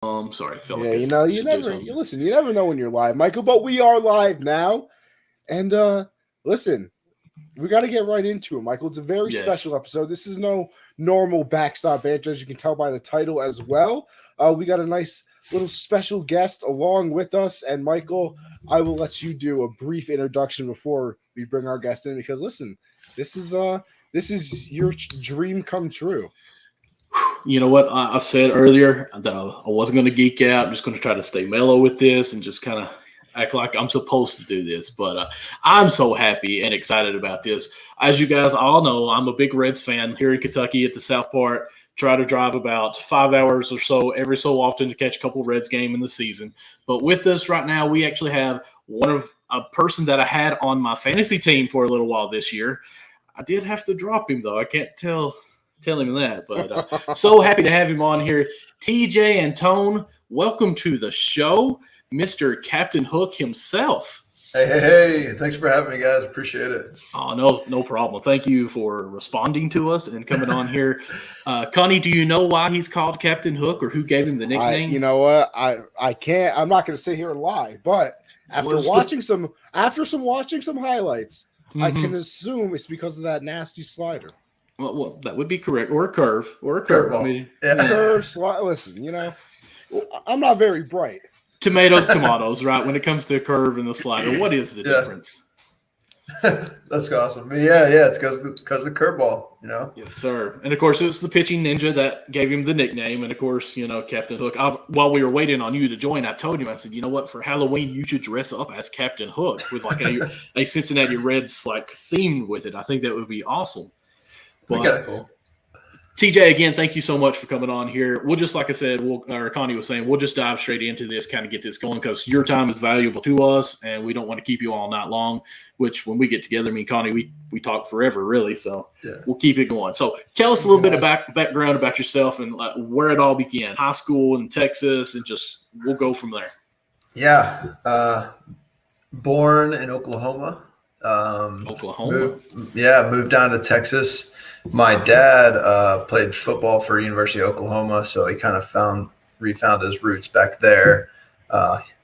Sorry, I felt Yeah, like you know, I you should do never, something. you never know when you're live, Michael. But we are live now, and listen, we got to get right into it, Michael. It's a very Yes. special episode. This is no normal Backstop Banter, as you can tell by the title as well. We got a nice little special guest along with us, and Michael, I will let you do a brief introduction before we bring our guest in, because listen, this is your dream come true. You know what? I've said earlier that I wasn't going to geek out. I'm just going to try to stay mellow with this and just kind of act like I'm supposed to do this. But I'm so happy and excited about this. As you guys all know, I'm a big Reds fan here in Kentucky at the South Part. Try to drive about 5 hours or so every so often to catch a couple Reds game in the season. But with us right now, we actually have a person that I had on my fantasy team for a little while this year. I did have to drop him though. I can't tell him that, but so happy to have him on here. Tejay Antone, welcome to the show, Mr. Captain Hook himself. Hey, thanks for having me, guys. Appreciate it. Oh, no problem. Thank you for responding to us and coming on here. Connie, do you know why he's called Captain Hook or who gave him the nickname? You know what? I can't. I'm not going to sit here and lie, but after watching some highlights, I can assume it's because of that nasty slider. Well, that would be correct, or a curve. Curveball. I mean, curve, slide. Listen, you know, I'm not very bright. Tomatoes, right? When it comes to a curve and the slider, what is the difference? That's awesome. Yeah, it's because of the curveball, you know? Yes, sir. And, of course, it was the pitching ninja that gave him the nickname. And, of course, you know, Captain Hook. While we were waiting on you to join, I told him, I said, you know what, for Halloween, you should dress up as Captain Hook with, like, a Cincinnati Reds, like, theme with it. I think that would be awesome. But, cool. TJ, again, thank you so much for coming on here. We'll just, like I said, Connie was saying, we'll just dive straight into this, kind of get this going because your time is valuable to us, and we don't want to keep you all night long, which when we get together, me and Connie, we talk forever, really, so We'll keep it going. So tell us a little bit about background about yourself and where it all began, high school in Texas, and just we'll go from there. Yeah. Born in Oklahoma. Moved down to Texas. My dad played football for University of Oklahoma, so he kind of refound his roots back there.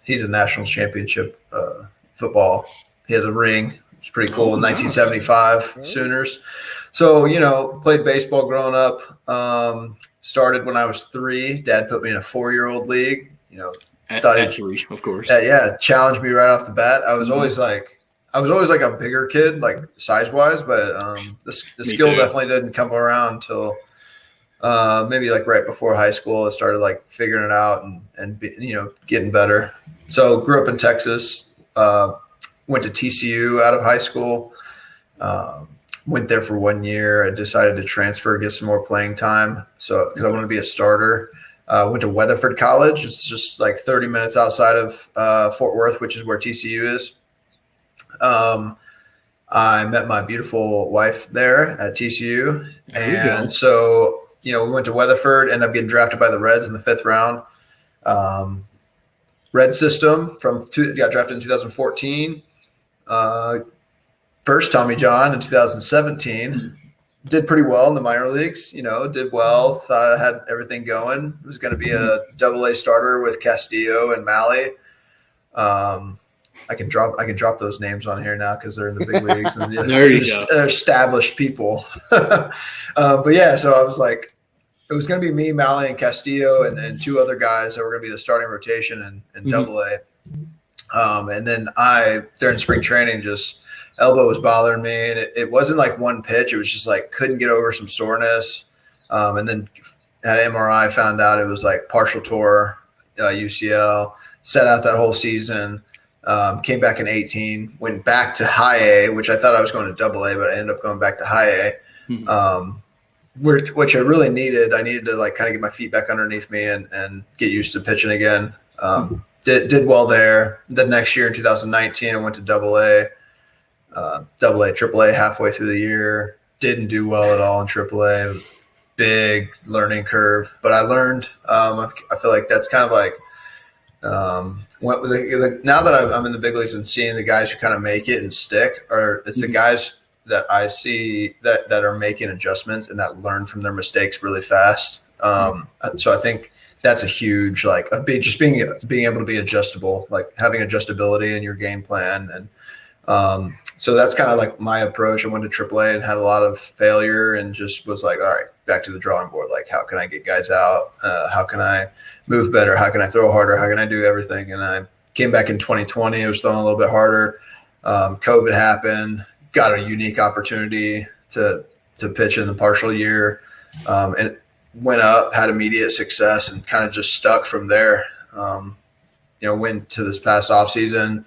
He's a national championship football. He has a ring. It's pretty cool. In 1975 Sooners. So, you know, played baseball growing up. Started when I was 3. Dad put me in a 4-year-old league. You know, at 3, of course. Challenged me right off the bat. I was always like a bigger kid, like size-wise, but the skill definitely didn't come around until maybe like right before high school. I started like figuring it out and you know, getting better. So grew up in Texas, went to TCU out of high school, went there for 1 year. I decided to transfer, get some more playing time. So because I wanted to be a starter. Went to Weatherford College. It's just like 30 minutes outside of Fort Worth, which is where TCU is. I met my beautiful wife there at TCU. And so, you know, we went to Weatherford, ended up getting drafted by the Reds in the 5th round. Red system got drafted in 2014. First Tommy John in 2017. Did pretty well in the minor leagues, you know, did well. Thought I had everything going. It was going to be a AA starter with Castillo and Malley. I can drop those names on here now because they're in the big leagues and they're established people. But yeah, so I was like, it was going to be me, Malley, and Castillo, and 2 other guys that were going to be the starting rotation in AA. And then during spring training, just elbow was bothering me, and it wasn't like one pitch. It was just like couldn't get over some soreness. And then had MRI, found out it was like partial tore UCL. Set out that whole season. Came back in 18, went back to high A, which I thought I was going to AA, but I ended up going back to high A, which I really needed. I needed to like kind of get my feet back underneath me and get used to pitching again. Did well there. The next year in 2019, I went to AA, AAA halfway through the year. Didn't do well at all in AAA. It was a big learning curve, but I learned. I feel like that's kind of like now that I'm in the big leagues and seeing the guys who kind of make it and stick, it's the guys that I see that are making adjustments and that learn from their mistakes really fast. So I think that's a huge just being able to be adjustable, like having adjustability in your game plan. And so that's kind of like my approach. I went to AAA and had a lot of failure and just was like, all right, back to the drawing board. Like, how can I get guys out? How can I move better? How can I throw harder? How can I do everything? And I came back in 2020. I was throwing a little bit harder. COVID happened, got a unique opportunity to pitch in the partial year, and went up, had immediate success, and kind of just stuck from there. Went to this past offseason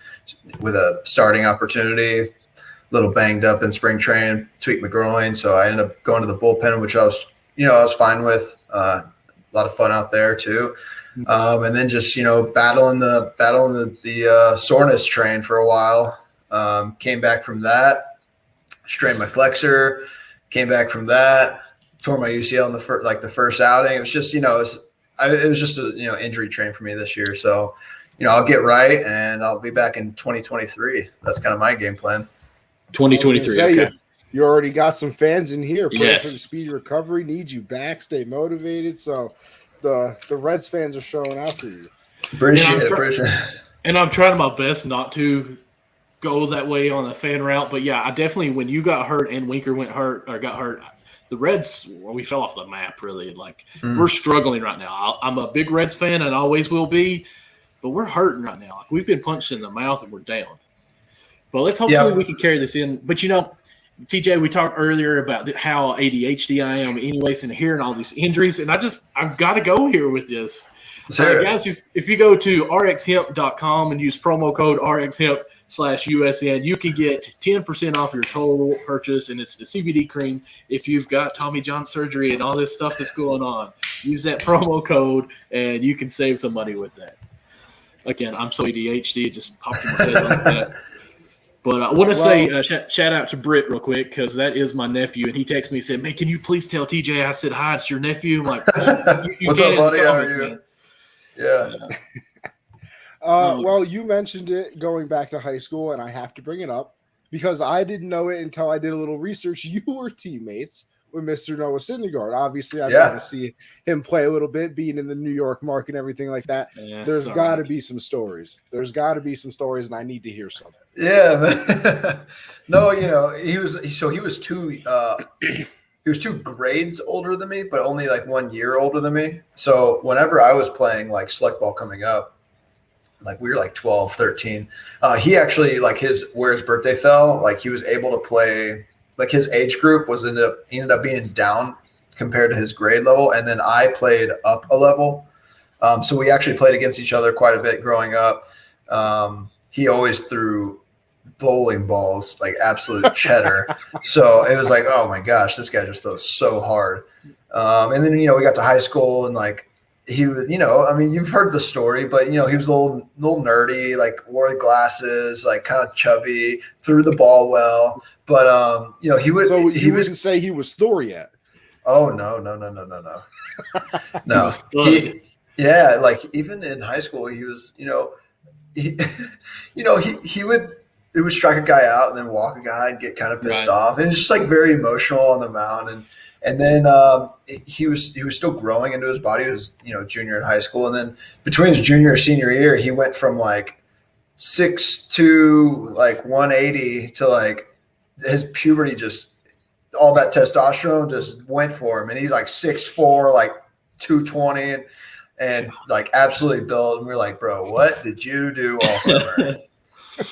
with a starting opportunity, a little banged up in spring training, tweaked my groin. So I ended up going to the bullpen, which I was fine with. A lot of fun out there too. And then just, battling the soreness train for a while. Came back from that, strained my flexor, came back from that, tore my UCL in the first outing. It was just, it was just a, injury train for me this year. So, I'll get right and I'll be back in 2023. That's kind of my game plan. 2023. Okay. You already got some fans in here. Yes. For the speedy recovery, need you back, stay motivated. So the Reds fans are showing out for you. Appreciate it. And I'm trying my best not to go that way on the fan route. But yeah, I definitely, when you got hurt and Winker got hurt, the Reds, we fell off the map really. Like we're struggling right now. I'm a big Reds fan and always will be, but we're hurting right now. Like we've been punched in the mouth and we're down. But let's hopefully we can carry this in. But TJ, we talked earlier about how ADHD I am anyways and hearing all these injuries. And I've got to go here with this. Sure. Guys, if you go to rxhemp.com and use promo code rxhemp/USN, you can get 10% off your total purchase, and it's the CBD cream. If you've got Tommy John surgery and all this stuff that's going on, use that promo code, and you can save some money with that. Again, I'm so ADHD, it just popped in my head like that. But I want to say shout out to Britt real quick because that is my nephew, and he texted me and said, "Man, can you please tell TJ I said hi? It's your nephew." I'm like, "What's up, buddy? How are you?" Man. Yeah. Well, you mentioned it going back to high school, and I have to bring it up because I didn't know it until I did a little research. You were teammates with Mr. Noah Syndergaard. Obviously, I've got to see him play a little bit, being in the New York market and everything like that. Yeah, There's got to be some stories. And I need to hear some. Yeah, man. No, he was two grades older than me, but only like 1 year older than me. So whenever I was playing like select ball coming up, like we were like 12, 13, he actually where his birthday fell, like he was able to play, like his age group ended up being down compared to his grade level. And then I played up a level. So we actually played against each other quite a bit growing up. He always threw bowling balls, like absolute cheddar. So it was like, oh my gosh, this guy just throws so hard. And then, we got to high school and like he was, you've heard the story, but he was a little nerdy, like wore glasses, like kind of chubby, threw the ball well. But he would. So he wouldn't say he was Thor yet. Oh no. No. Like even in high school, he was, he would strike a guy out and then walk a guy and get kind of pissed off. And it's just like very emotional on the mound. And then he was still growing into his body. He was, junior in high school. And then between his junior and senior year, he went from like 6'2", like 180 to like his puberty, just all that testosterone just went for him. And he's like 6'4", like 220 and like absolutely built. And we're like, bro, what did you do all summer?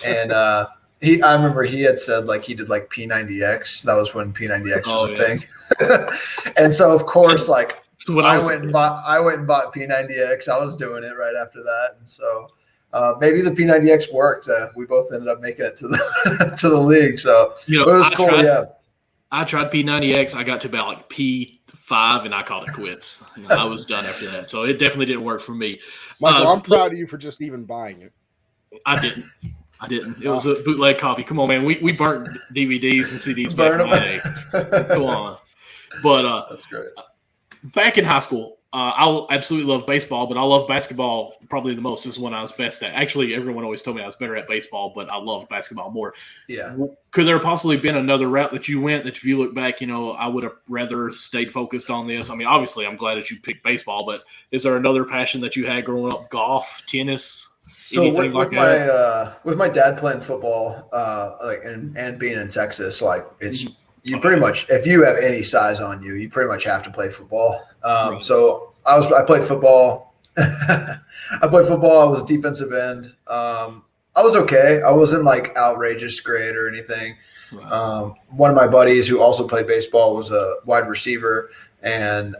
And I remember he had said like he did like P90X. That was when P90X was a thing. And so of course, like I went and bought P90X. I was doing it right after that. And so maybe the P90X worked. We both ended up making it to the league. So it was cool. I tried P90X. I got to about like P5 and I called it quits. I was done after that. So it definitely didn't work for me. Michael, I'm proud of you for just even buying it. I didn't. It was a bootleg copy. Come on, man. We burnt DVDs and CDs back in the day. Come on. But that's great. Back in high school, I absolutely love baseball, but I love basketball probably the most. This is what I was best at. Actually, everyone always told me I was better at baseball, but I love basketball more. Yeah. Could there possibly been another route that you went that if you look back, I would have rather stayed focused on this? I mean, obviously, I'm glad that you picked baseball, but is there another passion that you had growing up? Golf, tennis? So anything with my dad playing football, and being in Texas, like you pretty much, if you have any size on you, you pretty much have to play football. Right. So I played football. I was defensive end. I was okay. I wasn't like outrageous great or anything. Right. One of my buddies who also played baseball was a wide receiver, and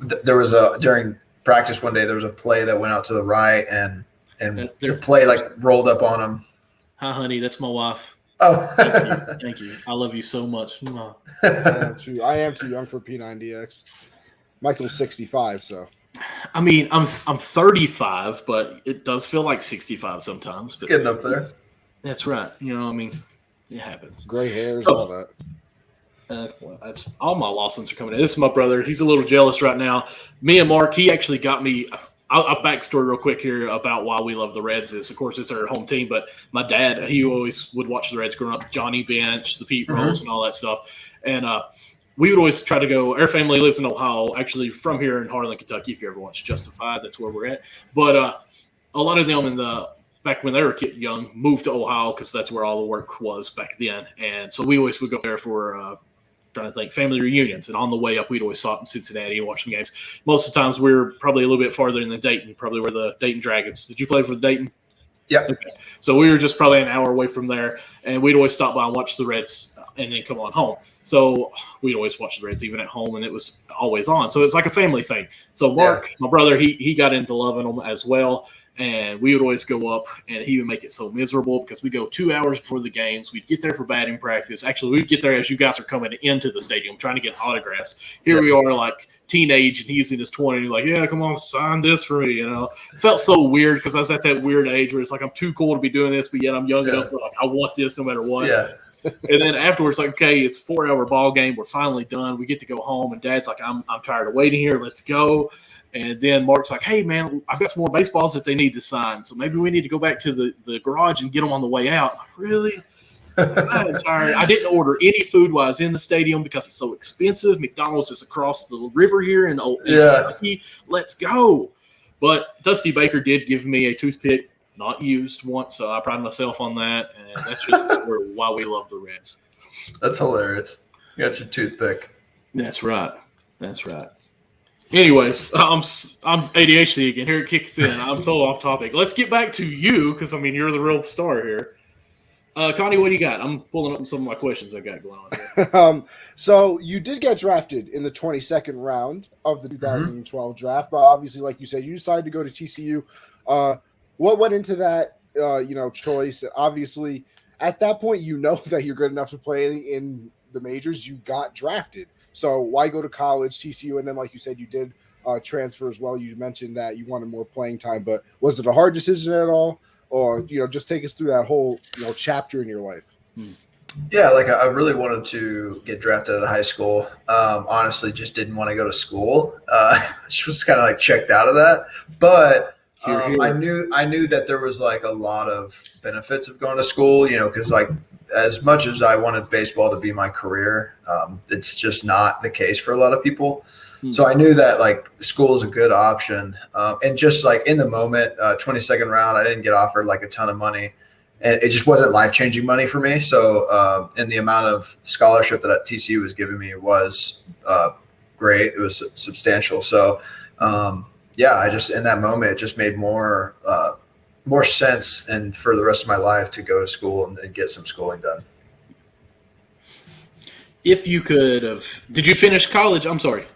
there was during practice one day there was a play that went out to the right, and the play like rolled up on him. Hi, honey. That's my wife. Oh, thank you. I love you so much. I am too young for P90X. Michael's 65, so. I mean, I'm 35, but it does feel like 65 sometimes. It's getting up there. That's right. I mean, it happens. Gray hairs, all that. That's all my Lawsons are coming in. This is my brother. He's a little jealous right now. Me and Mark, he actually got me. I'll backstory real quick here about why we love the Reds. Of course, it's our home team, but my dad, he always would watch the Reds growing up. Johnny Bench, the Pete Rose, and all that stuff. And we would always try to go. Our family lives in Ohio, actually from here in Harlan, Kentucky. If you ever watch Justified, that's where we're at. But a lot of them back when they were young moved to Ohio because that's where all the work was back then. And so we always would go there for trying to think family reunions, and on the way up we'd always stop in Cincinnati and watch some games. Most of the times we were probably a little bit farther in the Dayton, probably where the Dayton Dragons. Did you play for the Dayton? Yeah. Okay. So we were just probably an hour away from there, and we'd always stop by and watch the Reds and then come on home. So we'd always watch the Reds even at home, and it was always on. So it's like a family thing. So Mark, my brother, he got into loving them as well. And we would always go up, and he would make it so miserable because we go 2 hours before the games. We'd get there for batting practice. Actually, we'd get there as you guys are coming into the stadium trying to get autographs. Here we are, like teenage, and he's in his 20s, like, yeah, come on, sign this for me. It felt so weird because I was at that weird age where it's like I'm too cool to be doing this, but yet I'm young enough for like I want this no matter what. Yeah. And then afterwards, like, okay, it's a 4-hour ball game. We're finally done. We get to go home, and Dad's like, I'm tired of waiting here. Let's go. And then Mark's like, hey, man, I've got some more baseballs that they need to sign. So maybe we need to go back to the garage and get them on the way out. I'm like, really? I'm tired. I didn't order any food while I was in the stadium because it's so expensive. McDonald's is across the river here in Kentucky. Let's go. But Dusty Baker did give me a toothpick, not used once, so I pride myself on that. And that's just why we love the Reds. That's hilarious. You got your toothpick. That's right. That's right. Anyways, I'm ADHD again. Here it kicks in. I'm so off topic. Let's get back to you because, I mean, you're the real star here. Connie, what do you got? I'm pulling up some of my questions I got going on here. So you did get drafted in the 22nd round of the 2012 draft, but obviously, like you said, you decided to go to TCU. What went into that, choice? Obviously, at that point, that you're good enough to play in the majors. You got drafted. So why go to college, TCU, and then, like you said, you did transfer as well. You mentioned that you wanted more playing time, but was it a hard decision at all? Or, just take us through that whole, chapter in your life. Yeah, like I really wanted to get drafted out of high school. Honestly, just didn't want to go to school. Just kind of like checked out of that. But I knew that there was like a lot of benefits of going to school, because like as much as I wanted baseball to be my career, it's just not the case for a lot of people. So I knew that like school is a good option. And just like in the moment, 22nd round, I didn't get offered like a ton of money, and it just wasn't life-changing money for me. So and the amount of scholarship that TCU was giving me was great. It was substantial. So I just, in that moment, it just made more sense and for the rest of my life to go to school and get some schooling done. If you could have, did you finish college? I'm sorry.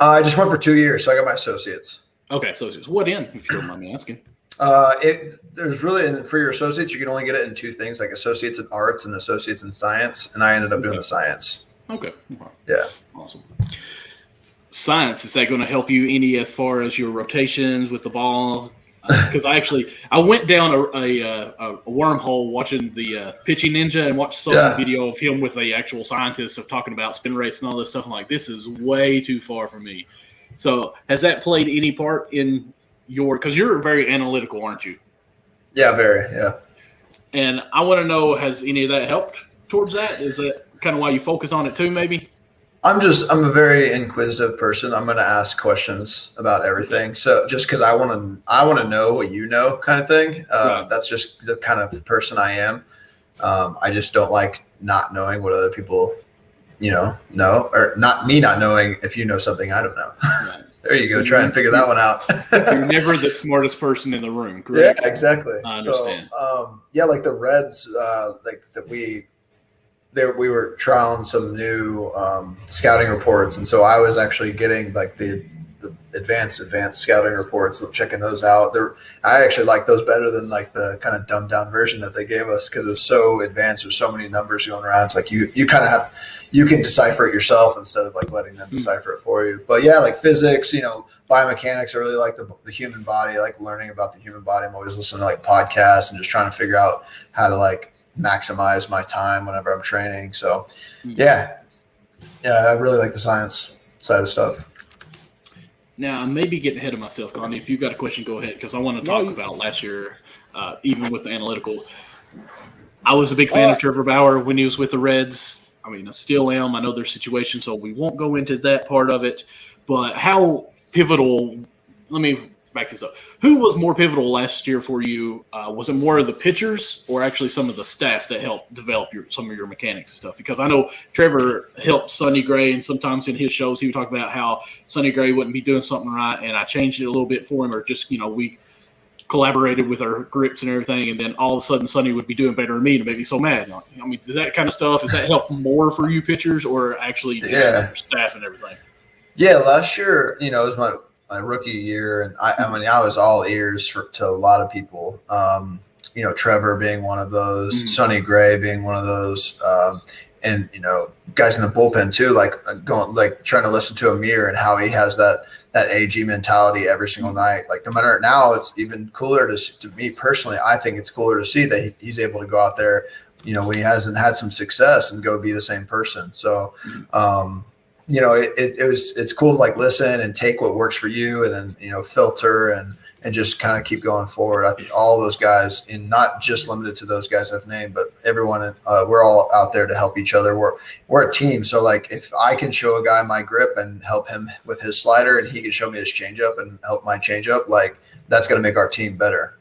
I just went for 2 years, so I got my associates. Okay, associates. What in, if you don't mind me asking? There's really, for your associates, you can only get it in two things, like associates in arts and associates in science, and I ended up doing the science. Okay. Yeah. Awesome. Science, is that going to help you any as far as your rotations with the ball? Because I went down a wormhole watching the Pitching Ninja and watched some video of him with the actual scientists of talking about spin rates and all this stuff. I'm like, this is way too far for me. So has that played any part in because you're very analytical, aren't you? Yeah, very. Yeah. And I want to know, has any of that helped towards that? Is that kind of why you focus on it too, maybe? I'm a very inquisitive person. I'm going to ask questions about everything. So just because I want to know what you know, kind of thing. Right. That's just the kind of person I am. I just don't like not knowing what other people, know, or not me not knowing if you know something I don't know. Right. There you go. Try and figure that one out. You're never the smartest person in the room, correct? Yeah, exactly. I understand. So, like the Reds, like that we were trialing some new scouting reports, and so I was actually getting like the advanced scouting reports, checking those out. I actually like those better than like the kind of dumbed down version that they gave us because it was so advanced. There's so many numbers going around. It's like you kind of you can decipher it yourself instead of like letting them decipher it for you. But yeah, like physics, biomechanics. I really like the human body. I like learning about the human body. I'm always listening to like podcasts and just trying to figure out how to like maximize my time whenever I'm training. So yeah, I really like the science side of stuff. Now, I may be getting ahead of myself, Connie. If you've got a question, go ahead, because I want to talk about last year, even with the analytical. I was a big fan of Trevor Bauer when he was with the Reds. I mean, I still am. I know their situation, so we won't go into that part of it. But how pivotal – let me back this up. Who was more pivotal last year for you? Was it more of the pitchers or actually some of the staff that helped develop some of your mechanics and stuff? Because I know Trevor helped Sonny Gray, and sometimes in his shows he would talk about how Sonny Gray wouldn't be doing something right, and I changed it a little bit for him, or just, we collaborated with our grips and everything, and then all of a sudden Sonny would be doing better than me to make me so mad. I mean, does that kind of stuff, does that help more for you pitchers or actually just your staff and everything? Yeah, last year, it was my rookie year, and I was all ears to a lot of people. Trevor being one of those, Sonny Gray being one of those, and guys in the bullpen too, trying to listen to Amir and how he has that AG mentality every single night. Like no matter now, it's even cooler to me personally. I think it's cooler to see that he's able to go out there, when he hasn't had some success and go be the same person. So. It's cool to like listen and take what works for you and then, filter and just kind of keep going forward. I think all those guys, and not just limited to those guys I've named, but everyone, we're all out there to help each other. We're a team. So like if I can show a guy my grip and help him with his slider and he can show me his changeup and help my changeup, like that's going to make our team better.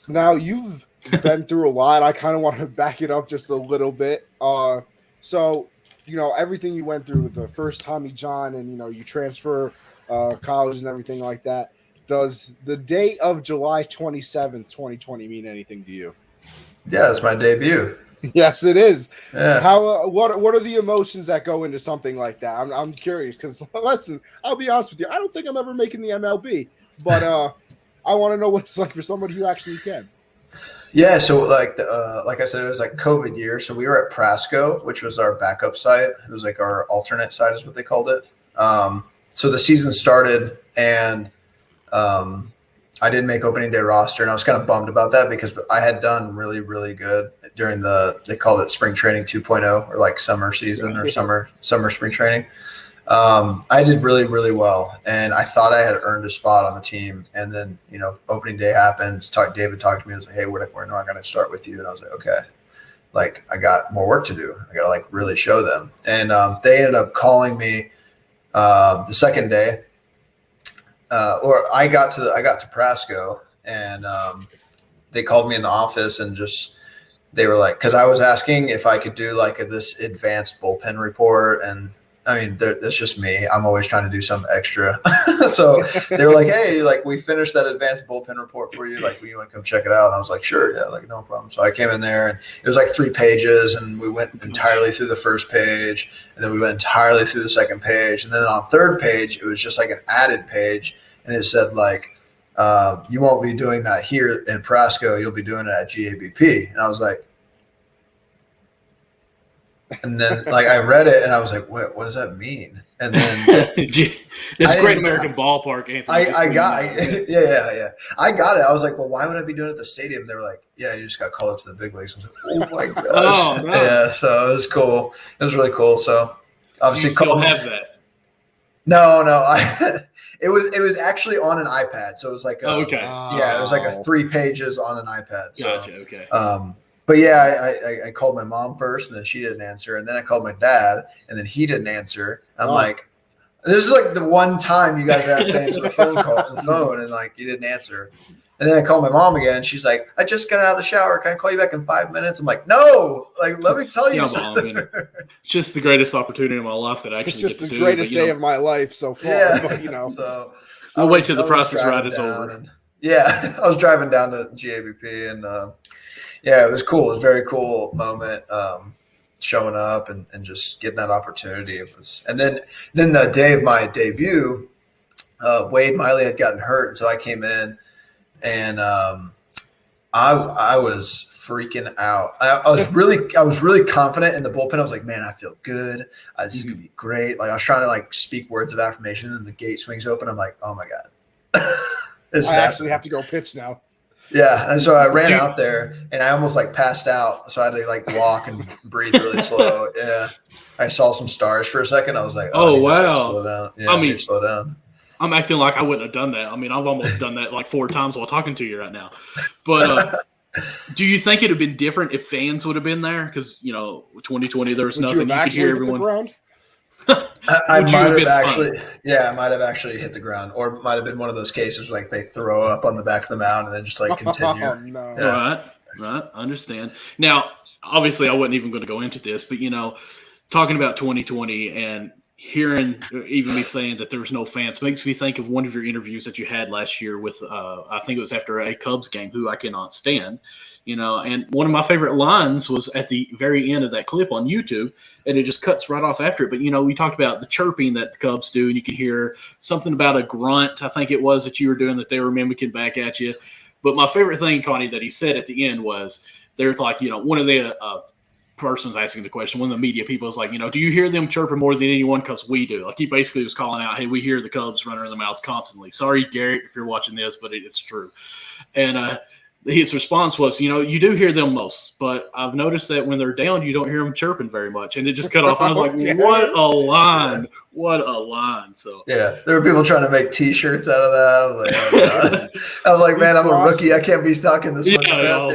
Now you've been through a lot. I kind of want to back it up just a little bit. So, everything you went through, the first Tommy John and, you transfer college and everything like that. Does the date of July 27th, 2020 mean anything to you? Yeah, it's my debut. Yes, it is. Yeah. How? What are the emotions that go into something like that? I'm curious because, listen, I'll be honest with you. I don't think I'm ever making the MLB, but I want to know what it's like for somebody who actually can. Yeah, so like I said, it was like COVID year. So we were at Prasco, which was our backup site. It was like our alternate site is what they called it. So the season started, and I didn't make opening day roster, and I was kind of bummed about that because I had done really, really good during they called it spring training 2.0 or like summer season or summer spring training. I did really, really well, and I thought I had earned a spot on the team. And then, opening day happened. David talked to me and was like, "Hey, we're not going to start with you." And I was like, "Okay." Like I got more work to do. I got to like really show them. And they ended up calling me the second day, or I got to Prasco, and they called me in the office and they were like, because I was asking if I could do like this advanced bullpen report. And I mean, that's just me. I'm always trying to do some extra. So they were like, "Hey, like we finished that advanced bullpen report for you. Like, you want to come check it out?" And I was like, "Sure, yeah, like no problem." So I came in there, and it was like 3 pages, and we went entirely through the first page, and then we went entirely through the second page, and then on the third page, it was just like an added page, and it said like, "You won't be doing that here in Prasco. You'll be doing it at GABP." And I was like. And then, like, I read it, and I was like, "What does that mean?" And then, this Great American Ballpark, Anthony. I got it. Yeah. I got it. I was like, "Well, why would I be doing it at the stadium?" They were like, "Yeah, you just got called up to the big leagues." I was like, "Oh my gosh!" Oh, nice. Yeah. So it was cool. It was really cool. So obviously, you still have that. No. It was actually on an iPad, so it was like Okay. Yeah, it was like 3 pages on an iPad. So, Gotcha. Okay. but yeah, I called my mom first, and then she didn't answer, and then I called my dad, and then he didn't answer. I'm like, this is like the one time you guys have to answer the phone, and like you didn't answer. And then I called my mom again. And she's like, I just got out of the shower. Can I call you back in 5 minutes? I'm like, no, like, let me tell you something. It's just the greatest opportunity in my life that I actually It's just get to the do, greatest day of my life so far. Yeah. But, so I'll wait till the process ride is over. I was driving down to GABP, and it was cool. It was a very cool moment. Showing up and just getting that opportunity. And then the day of my debut, Wade Miley had gotten hurt, and so I came in, and I was freaking out. I was really confident in the bullpen. I was like, man, I feel good. This is gonna be great. Like I was trying to like speak words of affirmation, and then the gate swings open. I'm like, oh my god, I actually have to go pitch now. Yeah, and so I ran out there, and I almost like passed out. So I had to like walk and breathe really slow. Yeah, I saw some stars for a second. I was like, oh wow, slow down. Yeah, I mean, slow down. I'm acting like I wouldn't have done that. I mean, I've almost done that like 4 times while talking to you right now. But do you think it would have been different if fans would have been there? Because 2020, there was nothing. You could hear everyone. I might have actually hit the ground, or might have been one of those cases like they throw up on the back of the mound and then just like continue. Oh, no. Yeah. Right. Understand. Now, obviously, I wasn't even going to go into this, but talking about 2020 and hearing even me saying that there's no fans makes me think of one of your interviews that you had last year with I think it was after a Cubs game, who I cannot stand. And one of my favorite lines was at the very end of that clip on YouTube, and it just cuts right off after it. But, we talked about the chirping that the Cubs do, and you can hear something about a grunt, I think it was, that you were doing that they were mimicking back at you. But my favorite thing, Connie, that he said at the end was, there's like, one of the person's asking the question, one of the media people is like, do you hear them chirping more than anyone? Because we do. Like he basically was calling out, hey, we hear the Cubs running their mouths constantly. Sorry, Garrett, if you're watching this, but it's true. And his response was, you do hear them most, but I've noticed that when they're down, you don't hear them chirping very much. And it just cut off. I was like, what a line. What a line. So yeah, there were people trying to make T-shirts out of that. I was like, oh, God. I was like, man, I'm a rookie. I can't be talking this much. Well,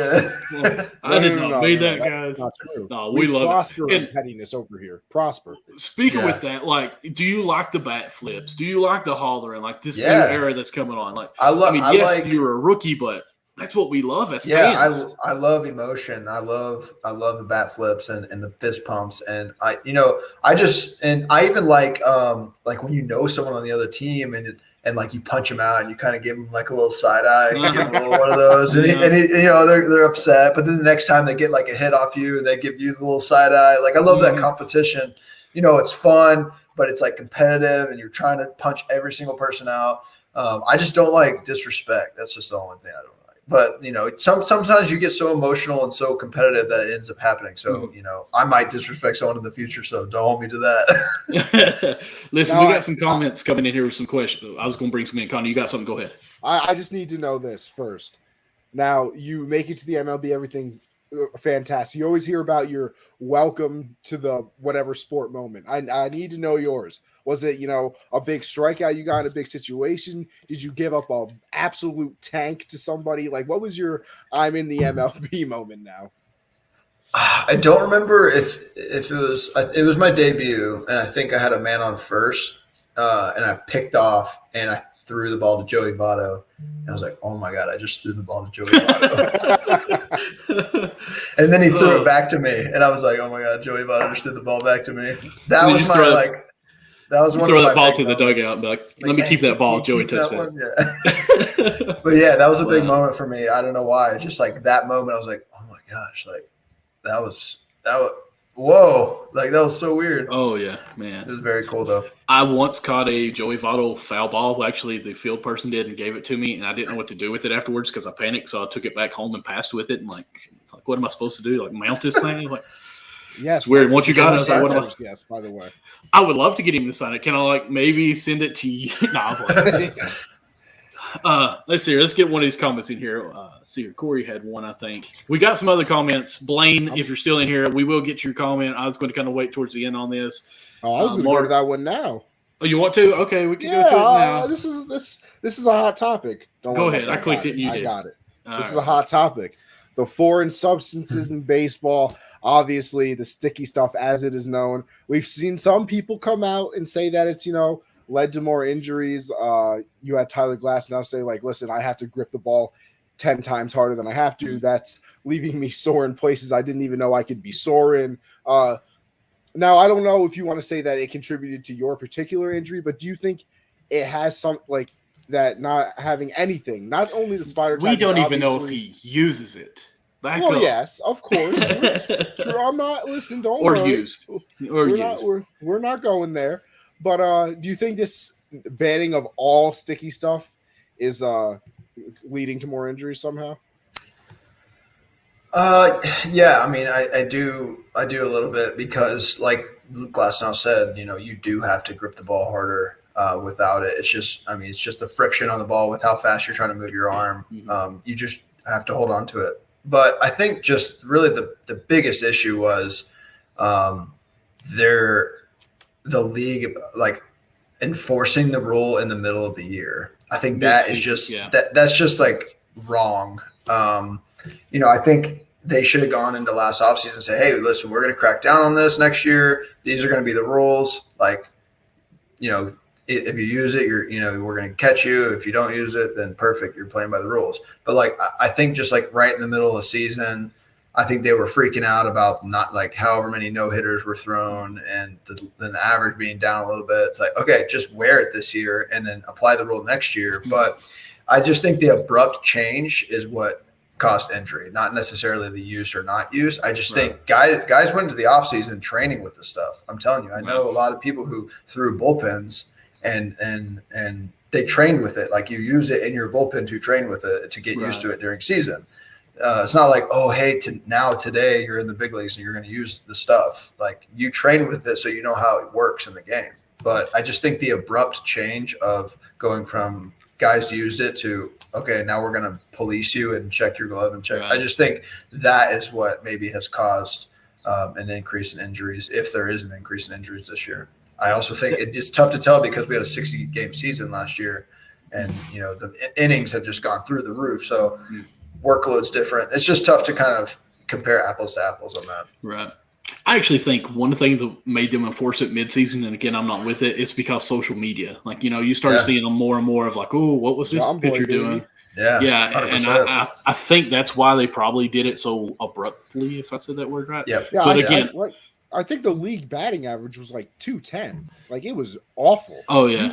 I did not mean that, guys. Not true. No, we love prosper in pettiness over here. Prosper. Speaking with that, like, do you like the bat flips? Do you like the hollering? Like this new era that's coming on? Like, yes, you're a rookie, but that's what we love as fans. I love emotion. I love the bat flips and the fist pumps. And I even like when someone on the other team and like you punch them out and you kind of give them like a little side eye, give them a little one of those, and they're upset. But then the next time they get like a hit off you and they give you the little side eye. Like I love that competition. It's fun, but it's like competitive, and you're trying to punch every single person out. I just don't like disrespect. That's just the only thing I don't. But, sometimes you get so emotional and so competitive that it ends up happening. So, I might disrespect someone in the future. So don't hold me to that. Listen, we got some comments coming in here with some questions. I was going to bring some in. Connie, you got something? Go ahead. I just need to know this first. Now, you make it to the MLB, everything fantastic. You always hear about your welcome to the whatever sport moment. I need to know yours. Was it, a big strikeout you got in a big situation? Did you give up an absolute tank to somebody? Like, what was your I'm in the MLB moment now? I don't remember if it was my debut, and I think I had a man on first, and I picked off, and I threw the ball to Joey Votto. And I was like, oh, my God, I just threw the ball to Joey Votto. And then he threw it back to me, and I was like, oh, my God, Joey Votto just threw the ball back to me. That was my, that was one of my ball to the dugout and be like, let me keep that ball. Joey touched that. Yeah. But yeah, that was a big moment for me. I don't know why. It's just like that moment. I was like, oh my gosh, like that was whoa, like that was so weird. Oh yeah, man. It was very cool though. I once caught a Joey Votto foul ball. Actually, the field person did and gave it to me, and I didn't know what to do with it afterwards because I panicked. So I took it back home and passed with it, and like what am I supposed to do? Like mount this thing? Like. Yes, it's weird. Once you got it, yes. By the way, I would love to get him to sign it. Can I maybe send it to you? Let's see here. Let's get one of these comments in here. See here. Corey had one, I think. We got some other comments. Blaine, if you're still in here, we will get your comment. I was going to kind of wait towards the end on this. Oh, I was going to go to that one now. Oh, you want to? Okay, we can go Yeah, to it now. this is a hot topic. Don't Go worry ahead. about I clicked it and you I did. got it. All This is right. a hot topic. The foreign substances in baseball, obviously the sticky stuff as it is known. We've seen some people come out and say that it's, led to more injuries. You had Tyler Glass now say, like, listen, I have to grip the ball 10 times harder than I have to. That's leaving me sore in places I didn't even know I could be sore in. Now, I don't know if you want to say that it contributed to your particular injury, but do you think it has some, like, that not having anything, not only the spider We tag, don't even know if he uses it. Back up. Yes, of course. True. I'm not. Listen, don't or worry. used. Or used. We're not going there. But do you think this banning of all sticky stuff is leading to more injuries somehow? Yeah. I mean, I do a little bit because, like Glasnow said, you do have to grip the ball harder. Without it, it's just the friction on the ball with how fast you're trying to move your arm. You just have to hold on to it. But I think just really the biggest issue was the league like enforcing the rule in the middle of the year. I think that is just that's just like wrong. I think they should have gone into last offseason and say, hey, listen, we're going to crack down on this next year. These are going to be the rules. Like, if you use it, we're going to catch you. If you don't use it, then perfect. You're playing by the rules. But like, I think just like right in the middle of the season, I think they were freaking out about not like however many no hitters were thrown and then the average being down a little bit. It's like, okay, just wear it this year and then apply the rule next year. But I just think the abrupt change is what caused injury, not necessarily the use or not use. I just think guys went into the offseason training with this stuff. I'm telling you, I know a lot of people who threw bullpens and they trained with it. Like you use it in your bullpen to train with it to get used to it during season. It's not like, oh, hey, today you're in the big leagues and you're going to use the stuff. Like you train with it so you know how it works in the game. But I just think the abrupt change of going from guys used it to, okay, now we're going to police you and check your glove and check. I just think that is what maybe has caused an increase in injuries, if there is an increase in injuries this year. I also think it's tough to tell because we had a 60-game season last year, and the innings have just gone through the roof. So workload's different. It's just tough to kind of compare apples to apples on that. Right. I actually think one thing that made them enforce it midseason, and again, I'm not with it, it's because social media. Like, you start seeing them more and more of like, oh, what was this pitcher doing? Yeah. Yeah. 100%. And I think that's why they probably did it so abruptly, if I said that word right. Yeah. But again, I think the league batting average was like 210. Like it was awful. Oh yeah,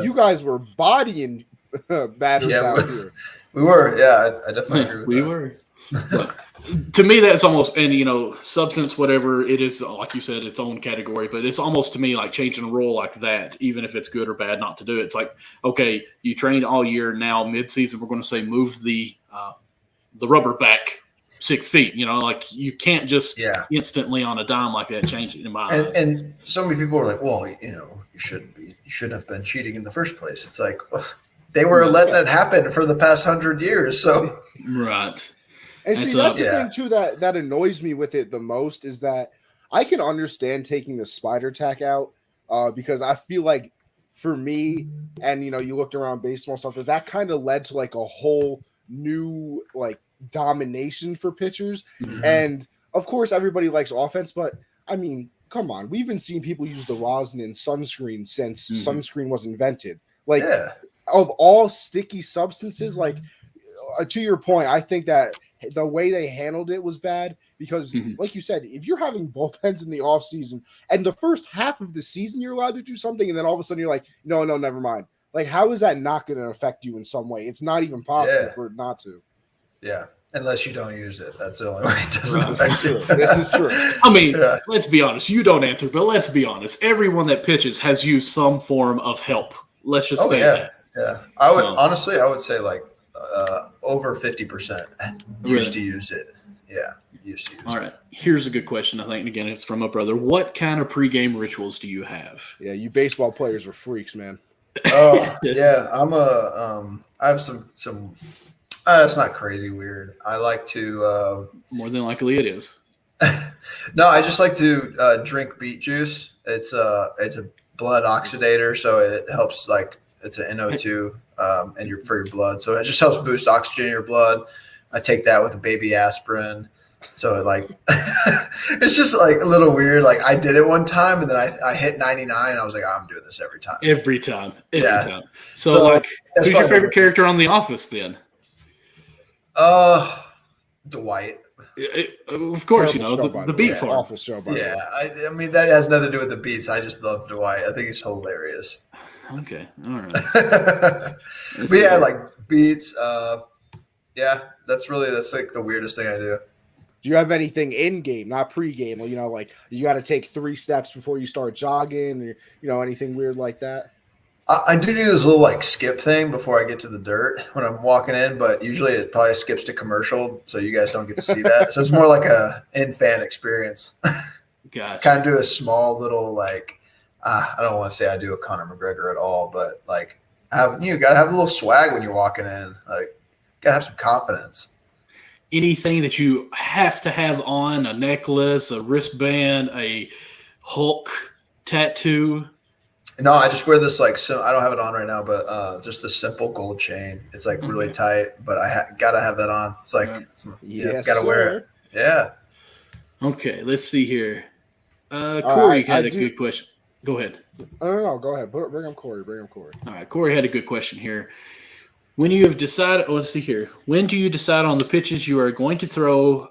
you guys were bodying batters out here. We were, I definitely agree with we that. were. But to me, that's almost, and substance, whatever it is, like you said, its own category. But it's almost to me like changing a rule like that, even if it's good or bad, not to do it. It's like, okay, you trained all year. Now mid-season, we're going to say move the rubber back 6 feet. Like you can't just instantly on a dime like that change it in my eyes. And so many people are like, well, you shouldn't have been cheating in the first place. It's like, well, they were letting it happen for the past 100 years. So right. And see, that's the thing too that annoys me with it the most is that I can understand taking the spider tack out because I feel like for me, and you looked around baseball stuff, that kind of led to like a whole new like domination for pitchers. Mm-hmm. And of course, everybody likes offense, but I mean, come on, we've been seeing people use the rosin in sunscreen since sunscreen was invented. Like of all sticky substances, like to your point, I think that the way they handled it was bad because, like you said, if you're having bullpens in the offseason and the first half of the season you're allowed to do something, and then all of a sudden you're like, no, never mind. Like, how is that not going to affect you in some way? It's not even possible for it not to. Yeah, unless you don't use it. That's the only way it doesn't affect you. This is true. I mean, let's be honest. You don't answer, but let's be honest. Everyone that pitches has used some form of help. Let's just say that. Yeah, I would say like over 50% used to use it. Yeah, used to use it. All right. Here's a good question, I think. And again, it's from a brother. What kind of pregame rituals do you have? Yeah, you baseball players are freaks, man. Oh, yeah. I have some it's not crazy weird. I like to more than likely it is. No, I just like to drink beet juice. It's a blood oxidator, so it helps like it's an NO2 and for your blood, so it just helps boost oxygen in your blood. I take that with a baby aspirin, so it like it's just like a little weird. Like I did it one time, and then I hit 99, and I was like, I'm doing this every time. Every time. So like, who's your favorite character on The Office then? Dwight. Of course, Terrible the beat farm. Awful show, by the way. I mean, that has nothing to do with the beats. I just love Dwight. I think he's hilarious. Okay, all right. But yeah, like beats. Yeah, that's like the weirdest thing I do. Do you have anything in game, not pre-game? Like you got to take 3 steps before you start jogging, or anything weird like that? I do this little like skip thing before I get to the dirt when I'm walking in, but usually it probably skips to commercial, so you guys don't get to see that. So it's more like a in-fan experience. Gotcha. Kind of do a small little like I don't want to say I do a Conor McGregor at all, but like you got to have a little swag when you're walking in. Like got to have some confidence. Anything that you have to have on, a necklace, a wristband, a Hulk tattoo? No, I just wear this like so I don't have it on right now, but just the simple gold chain. It's like really tight, but I gotta have that on. It's like gotta wear it. Yeah. Okay, let's see here. Corey had a good question. Go ahead. No, go ahead. Bring him Corey. All right, Corey had a good question here. When you have decided, let's see here. When do you decide on the pitches you are going to throw?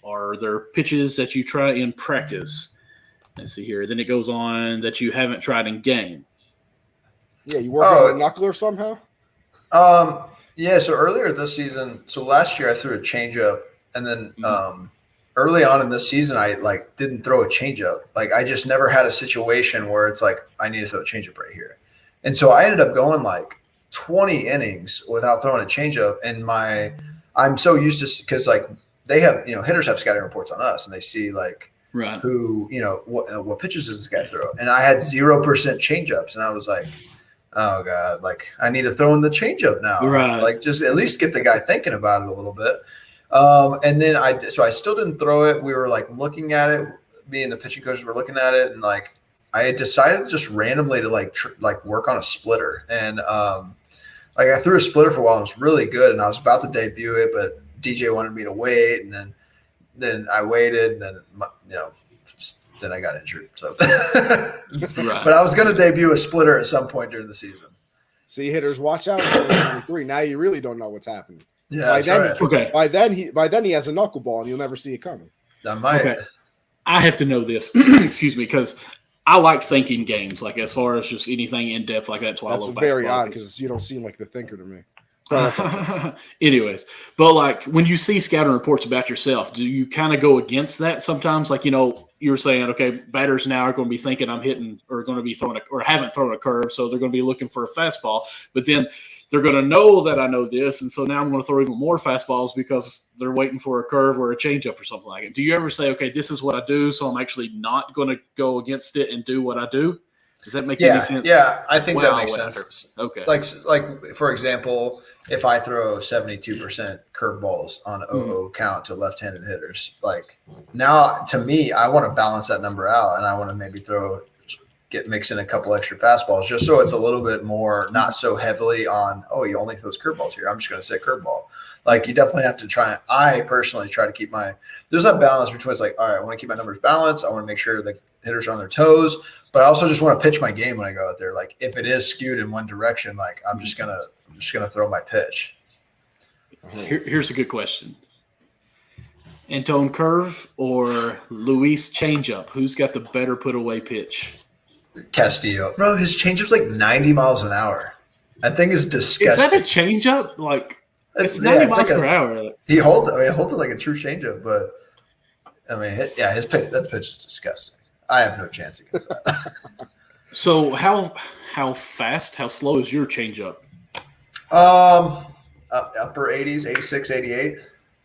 Are there pitches that you try in practice? Let's see here. Then it goes on that you haven't tried in game. Yeah, you work on a knuckler somehow? Yeah, so earlier this season, so last year I threw a changeup, and then early on in this season I like didn't throw a changeup. Like I just never had a situation where it's like I need to throw a changeup right here. And so I ended up going like 20 innings without throwing a changeup, and I'm so used to because like they have hitters have scouting reports on us, and they see like who what pitches does this guy throw, and I had 0% changeups, and I was like, oh god, like I need to throw in the changeup now, like just at least get the guy thinking about it a little bit. And then I still didn't throw it. We were like looking at it, me and the pitching coaches were looking at it, and like I had decided just randomly to like work on a splitter, and like I threw a splitter for a while and it was really good, and I was about to debut it, but DJ wanted me to wait, and then I waited, and then then I got injured. So, but I was going to debut a splitter at some point during the season. See, hitters, watch out! 2023. Now you really don't know what's happening. Yeah, by then he has a knuckleball, and you'll never see it coming. I might. Okay. I have to know this. Excuse me, because I like thinking games, like as far as just anything in depth like that. That's why I love basketball. That's very odd because you don't seem like the thinker to me. Anyways, but like when you see scouting reports about yourself, do you kind of go against that sometimes? Like, you're saying, okay, batters now are going to be thinking I'm hitting or going to be throwing or haven't thrown a curve, so they're going to be looking for a fastball. But then they're going to know that I know this, and so now I'm going to throw even more fastballs because they're waiting for a curve or a changeup or something like it. Do you ever say, okay, this is what I do, so I'm actually not going to go against it and do what I do? Does that make any sense? Yeah, I think that makes sense. Okay. Like for example, if I throw 72% curveballs on OO count to left-handed hitters, like now to me, I want to balance that number out, and I want to maybe mix in a couple extra fastballs just so it's a little bit more not so heavily on, he only throws curveballs here. I'm just going to say curveball. Like you definitely have to try. I personally try to keep there's that balance between it's like, all right, I want to keep my numbers balanced. I want to make sure the hitters are on their toes, but I also just want to pitch my game when I go out there. Like if it is skewed in one direction, like I'm just gonna throw my pitch. Here's a good question. Antone curve or Luis changeup? Who's got the better put away pitch? Castillo. Bro, his changeup's like 90 miles an hour. That thing is disgusting. Is that a changeup? Like it's 90 miles per hour. He holds it like a true changeup, but I mean, his pitch is disgusting. I have no chance against that. So how fast, how slow is your changeup? Upper 80s, 86, 88.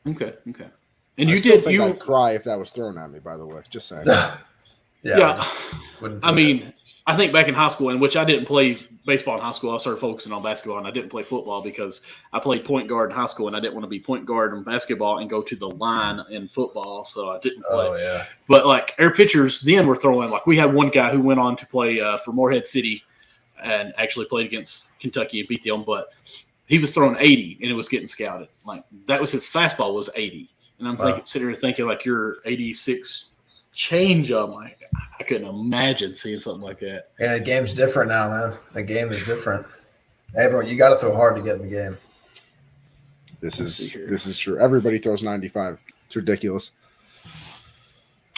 Okay. And I'd cry if that was thrown at me, by the way. Just saying. Yeah. I mean, I think back in high school, in which I didn't play baseball in high school, I started focusing on basketball, and I didn't play football because I played point guard in high school, and I didn't want to be point guard in basketball and go to the line in football, so I didn't play. Oh, yeah. But, like, our pitchers then were throwing – like, we had one guy who went on to play for Morehead City and actually played against Kentucky and beat them, but he was throwing 80, and it was getting scouted. Like, that was his fastball was 80. And I'm sitting here thinking, like, you're 86 changeup. Like, I couldn't imagine seeing something like that. Yeah, the game's different now, man. The game is different. Everyone, you got to throw hard to get in the game. This is true. Everybody throws 95. It's ridiculous.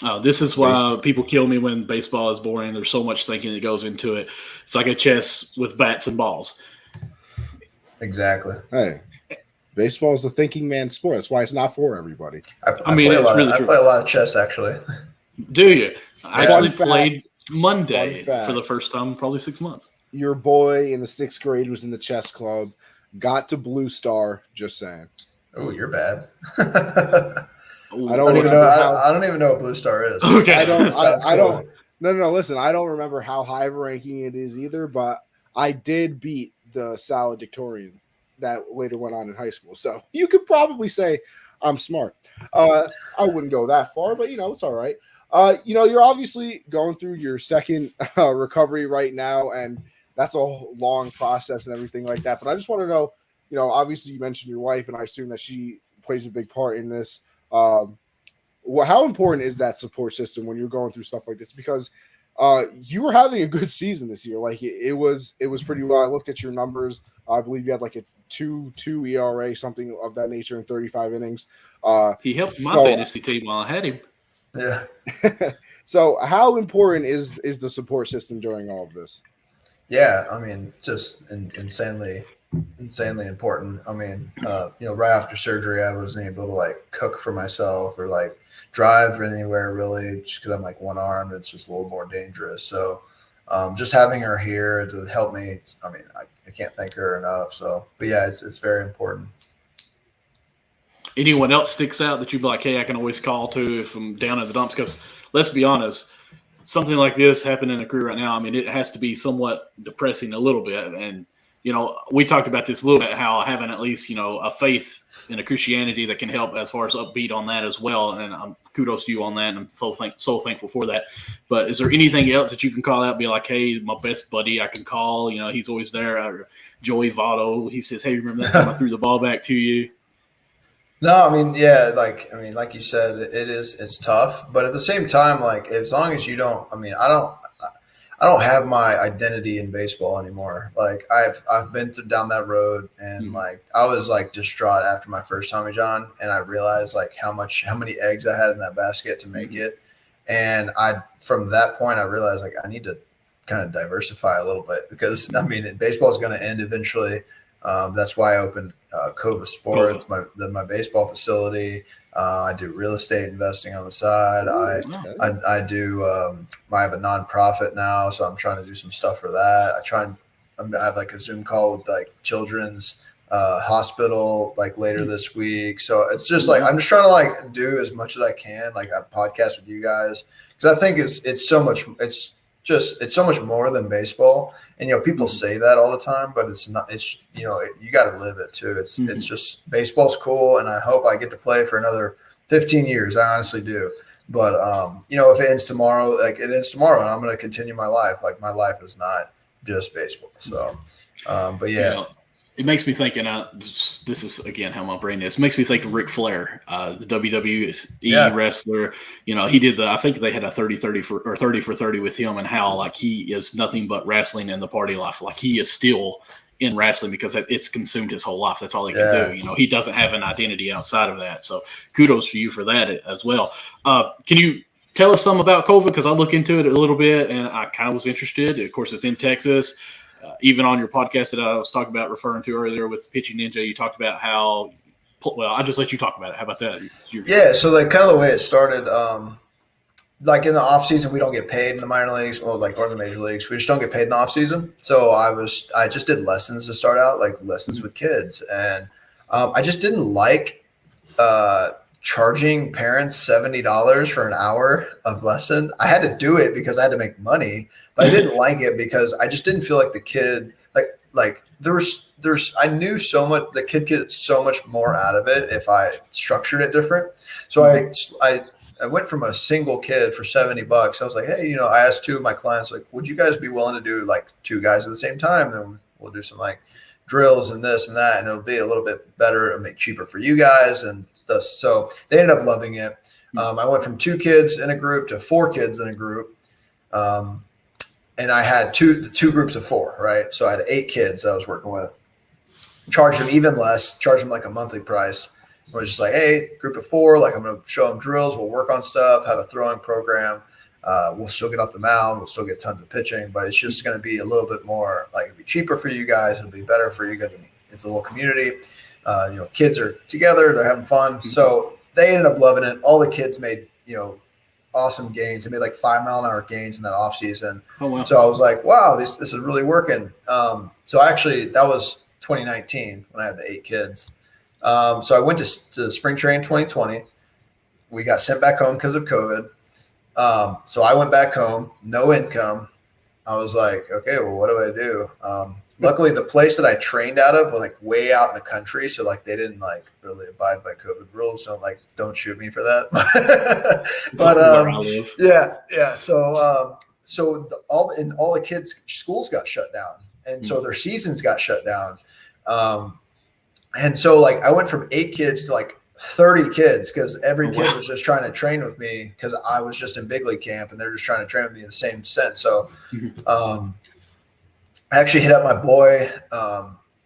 Oh, this is why people kill me when baseball is boring. There's so much thinking that goes into it. It's like a chess with bats and balls. Exactly. Hey, baseball is the thinking man's sport. That's why it's not for everybody. I play a lot of chess, actually. Do you? I actually Fun played fact. Monday for the first time in probably 6 months. Your boy in the 6th grade was in the chess club, got to Blue Star, just saying. Oh, you're bad. I don't even know what Blue Star is. Okay. I don't. Cool. No. Listen, I don't remember how high of a ranking it is either, but I did beat the valedictorian that later went on in high school. So you could probably say I'm smart. I wouldn't go that far, but it's all right. You're obviously going through your second recovery right now, and that's a long process and everything like that. But I just want to know, obviously you mentioned your wife, and I assume that she plays a big part in this. How important is that support system when you're going through stuff like this? Because you were having a good season this year. Like it was pretty well. I looked at your numbers. I believe you had like a 2.2 ERA, something of that nature in 35 innings. He helped my fantasy team while I had him. Yeah. So how important is the support system during all of this? Yeah, I mean, just insanely important. I mean, right after surgery, I wasn't able to like cook for myself or like drive anywhere really, just because I'm like one arm. It's just a little more dangerous. So just having her here to help me, I mean, I can't thank her enough. So, but yeah, it's very important. Anyone else sticks out that you'd be like, hey, I can always call to if I'm down in the dumps? Because let's be honest, something like this happening in a career right now, I mean, it has to be somewhat depressing a little bit. And, we talked about this a little bit, how having at least, a faith in a Christianity that can help as far as upbeat on that as well. And kudos to you on that. And I'm so thankful for that. But is there anything else that you can call out, be like, hey, my best buddy I can call, he's always there. Or Joey Votto, he says, hey, remember that time I threw the ball back to you? No, I mean, yeah, like you said, it's tough, but at the same time, like as long as you don't, I mean, I don't have my identity in baseball anymore. Like I've been down that road, and like I was like distraught after my first Tommy John, and I realized like how many eggs I had in that basket to make it, and from that point I realized like I need to kind of diversify a little bit, because I mean baseball is going to end eventually. That's why I opened Cova Sports, my baseball facility. I do real estate investing on the side. I do. I have a nonprofit now, so I'm trying to do some stuff for that. I have like a Zoom call with like children's hospital like later this week. So it's just like I'm just trying to like do as much as I can. Like I podcast with you guys, because I think it's so much. It's so much more than baseball. And, people say that all the time, but it's not, you got to live it too. It's just baseball's cool. And I hope I get to play for another 15 years. I honestly do. But, if it ends tomorrow, like it ends tomorrow, and I'm going to continue my life. Like my life is not just baseball. So, but yeah. It makes me think, and this is, again, how my brain is. It makes me think of Ric Flair, the WWE wrestler. He did I think they had a 30 for 30 with him, and how, like, he is nothing but wrestling in the party life. Like, he is still in wrestling because it's consumed his whole life. That's all he can do. He doesn't have an identity outside of that. So kudos to you for that as well. Can you tell us something about COVID? Because I look into it a little bit, and I kind of was interested. Of course, it's in Texas. Even on your podcast that I was talking about, referring to earlier with Pitching Ninja, you talked about how – well, I'll just let you talk about it. How about that? Yeah, so like kind of the way it started, like in the offseason, we don't get paid in the minor leagues or the major leagues. We just don't get paid in the offseason. So I just did lessons to start out, like lessons with kids. And I just didn't like charging parents $70 for an hour of lesson. I had to do it because I had to make money, but I didn't like it because I just didn't feel like the kid like there's I knew so much the kid gets so much more out of it if I structured it different. So I went from a single kid for $70. I was like, hey, I asked 2 of my clients, like, would you guys be willing to do like 2 guys at the same time? Then we'll do some like drills and this and that, and it'll be a little bit better and make cheaper for you guys. And so they ended up loving it. I went from 2 kids in a group to 4 kids in a group. And I had two groups of 4, right? So I had 8 kids that I was working with. Charged them even less, charged them like a monthly price. I was just like, hey, group of 4, like I'm going to show them drills. We'll work on stuff, have a throwing program. We'll still get off the mound. We'll still get tons of pitching, but it's just going to be a little bit more like it'll be cheaper for you guys. It'll be better for you guys. It's a little community. Kids are together. They're having fun. Mm-hmm. So they ended up loving it. All the kids made, awesome gains. They made like 5-mile-an-hour gains in that off season. Oh, wow. So I was like, wow, this is really working. So actually that was 2019 when I had the 8 kids. So I went to spring training 2020. We got sent back home because of COVID. So I went back home, no income. I was like, okay, well, what do I do? Luckily the place that I trained out of was like way out in the country. So like they didn't like really abide by COVID rules. Don't shoot me for that. But yeah. So all the kids' schools got shut down. And so their seasons got shut down. And so like I went from 8 kids to like 30 kids because every kid was just trying to train with me because I was just in big league camp and they're just trying to train with me in the same sense. So I actually hit up my boy.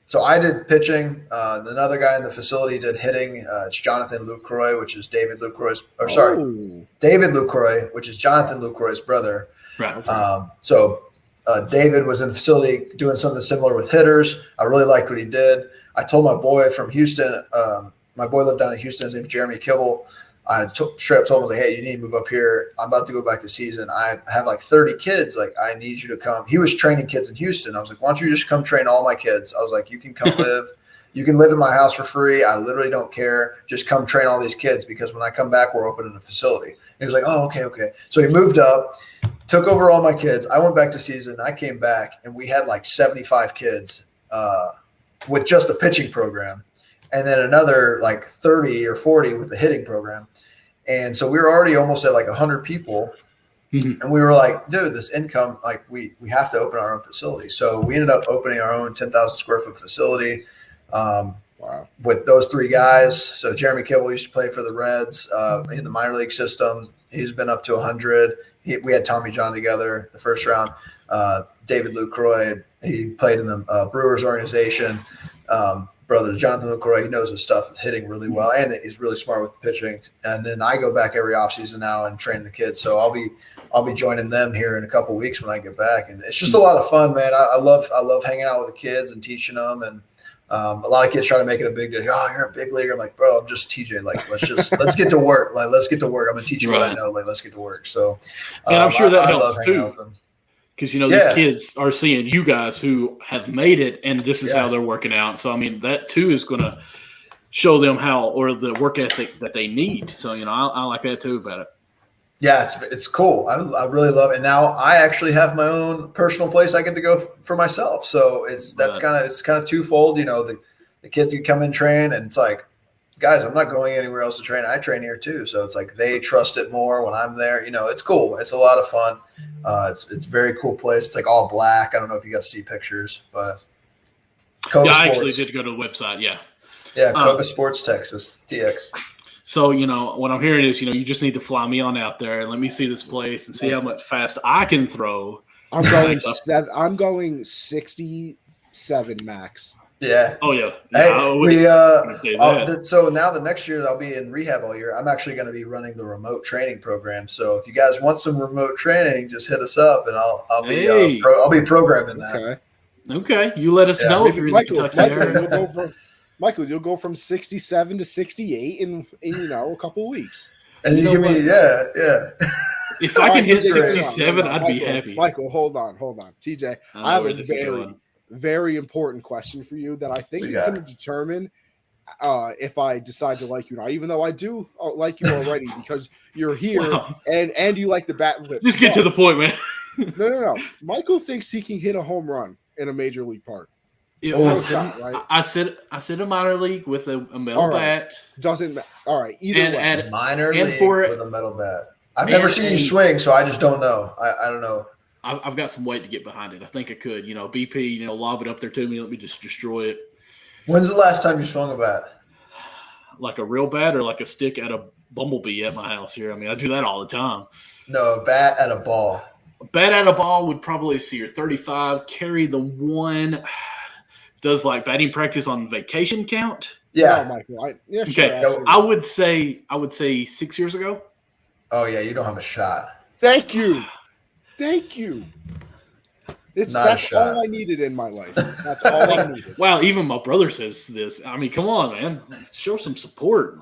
So I did pitching. Another guy in the facility did hitting. It's Jonathan Lucroy, which is David Lucroy's David Lucroy, which is Jonathan Lucroy's brother. Right. So David was in the facility doing something similar with hitters. I really liked what he did. I told my boy from Houston, my boy lived down in Houston. His name's Jeremy Kibble. I straight up told him, like, hey, you need to move up here. I'm about to go back to season. I have like 30 kids. Like, I need you to come. He was training kids in Houston. I was like, why don't you just come train all my kids? I was like, you can come live. You can live in my house for free. I literally don't care. Just come train all these kids because when I come back, we're opening a facility. And he was like, oh, okay. So he moved up, took over all my kids. I went back to season. I came back, and we had like 75 kids with just a pitching program. And then another like 30 or 40 with the hitting program. And so we were already almost at like 100 people. Mm-hmm. And we were like, dude, this income, like we have to open our own facility. So we ended up opening our own 10,000 square foot facility with those 3 guys. So Jeremy Kibble used to play for the Reds in the minor league system. He's been up to 100. We had Tommy John together the first round. David Lucroy, he played in the Brewers organization. Brother Jonathan Lucroy, he knows his stuff with hitting really well, and he's really smart with the pitching. And then I go back every offseason now and train the kids. So I'll be joining them here in a couple of weeks when I get back. And it's just a lot of fun, man. I love hanging out with the kids and teaching them. And a lot of kids try to make it a big deal. Oh, you're a big leaguer. I'm like, bro, I'm just Tejay. Like, let's get to work. Like, let's get to work. I'm gonna teach you what I know. Like, let's get to work. So, and I'm sure that helps too. Because, these kids are seeing you guys who have made it, and this is how they're working out. So, I mean, that too is going to show them or the work ethic that they need. So, I like that too about it. Yeah, it's cool. I really love it. And now I actually have my own personal place I get to go for myself. So it's kind of twofold. The kids can come and train, and it's like, guys, I'm not going anywhere else to train. I train here too. So it's like they trust it more when I'm there. It's cool. It's a lot of fun. It's a very cool place. It's like all black. I don't know if you got to see pictures, but Cobra Sports. I actually did go to the website. Yeah. Yeah. Cobra Sports, Texas, TX. So, what I'm hearing is, you just need to fly me on out there and let me see this place and see how much fast I can throw. I'm going 67 max. Yeah. Oh, yeah. Hey, so now the next year I'll be in rehab all year. I'm actually going to be running the remote training program. So if you guys want some remote training, just hit us up, and I'll be programming that. Okay. You let us know if you're in the Kentucky area. Michael, you'll go from 67 to 68 in a couple of weeks. And you give me, yeah. If I can hit 67, I'd be happy. Michael, hold on. Tejay, I have a very important question for you that I think is going to determine if I decide to like you now, even though I do like you already because you're here and you like the bat flip. Just get to the point, man. No. Michael thinks he can hit a home run in a major league park. I said a minor league with a metal bat. Doesn't matter. All right, either way. Minor league with a metal bat. I've never seen you swing, so I just don't know. I don't know. I've got some weight to get behind it. I think I could. BP, lob it up there to me. Let me just destroy it. When's the last time you swung a bat? Like a real bat or like a stick at a bumblebee at my house here? I mean, I do that all the time. No, a bat at a ball. A bat at a ball would probably see your 35, carry the one. Does like batting practice on vacation count? Yeah. No, Michael. Okay. Sure, I would say 6 years ago. Oh yeah, you don't have a shot. Thank you. That's all I needed in my life. That's all I needed. Wow, even my brother says this. I mean, come on, man. Show some support.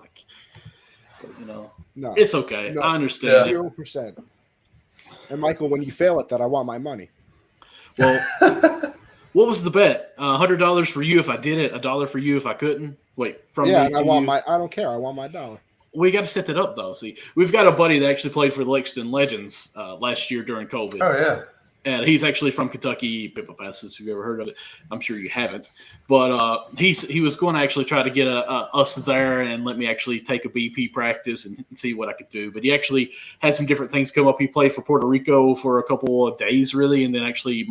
No, it's okay. No, I understand. 0%. And Michael, when you fail at that, I want my money. Well, what was the bet? $100 for you if I did it. $1 for you if I couldn't. Wait, from me and I don't care. I want my $1. We got to set that up though. See, we've got a buddy that actually played for the Lexington Legends last year during COVID. Oh yeah. And he's actually from Kentucky, Pippa Passes, if you've ever heard of it. I'm sure you haven't. But he was going to actually try to get us there and let me actually take a BP practice and see what I could do. But he actually had some different things come up. He played for Puerto Rico for a couple of days, really, and then actually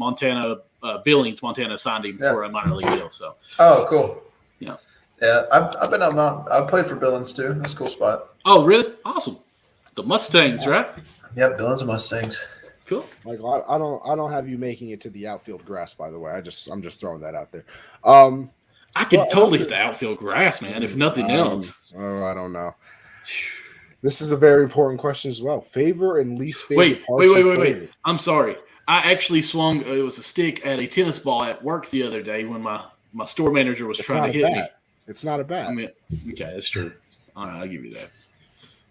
Billings, Montana signed him for a minor league deal. So. Oh, cool. Yeah. Yeah, I've been up Mountain. I played for Billings too. That's a cool spot. Oh, really? Awesome. The Mustangs, right? Yep, Billings and Mustangs. Cool. Like I don't have you making it to the outfield grass, by the way. I'm just throwing that out there. I could totally hit the outfield grass, man, if nothing else. Oh, I don't know. This is a very important question as well. Favor and least favorite parts. Wait. I'm sorry. I actually swung. It was a stick at a tennis ball at work the other day when my store manager was trying to hit me. It's not a bat. I mean, okay, that's true. All right, I'll give you that.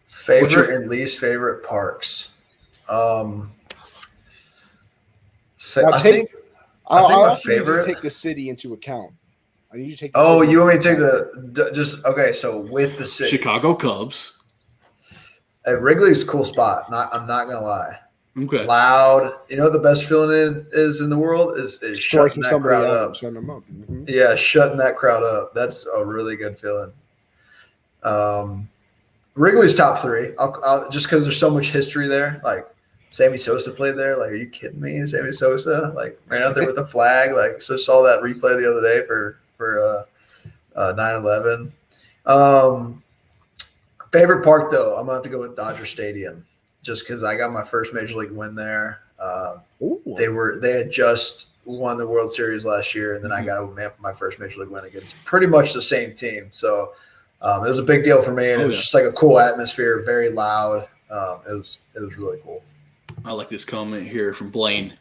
Favorite and least favorite parks. I'll take the city into account. I need you to take. You want me to take so with the city, Chicago Cubs. Wrigley's a cool spot. I'm not gonna lie. Okay. Loud. You know what the best feeling is in the world is shutting that crowd up. Shutting them up. Mm-hmm. Yeah, shutting that crowd up. That's a really good feeling. Wrigley's top 3. I'll just because there's so much history there. Like Sammy Sosa played there. Like, are you kidding me? Sammy Sosa ran out there with a flag. So saw that replay the other day for 9/11. Favorite park though, I'm gonna have to go with Dodger Stadium. Just because I got my first major league win there. They had just won the World Series last year, and then I got my first major league win against pretty much the same team. So it was a big deal for me, and it was just like a cool atmosphere, very loud. It was really cool. I like this comment here from Blaine.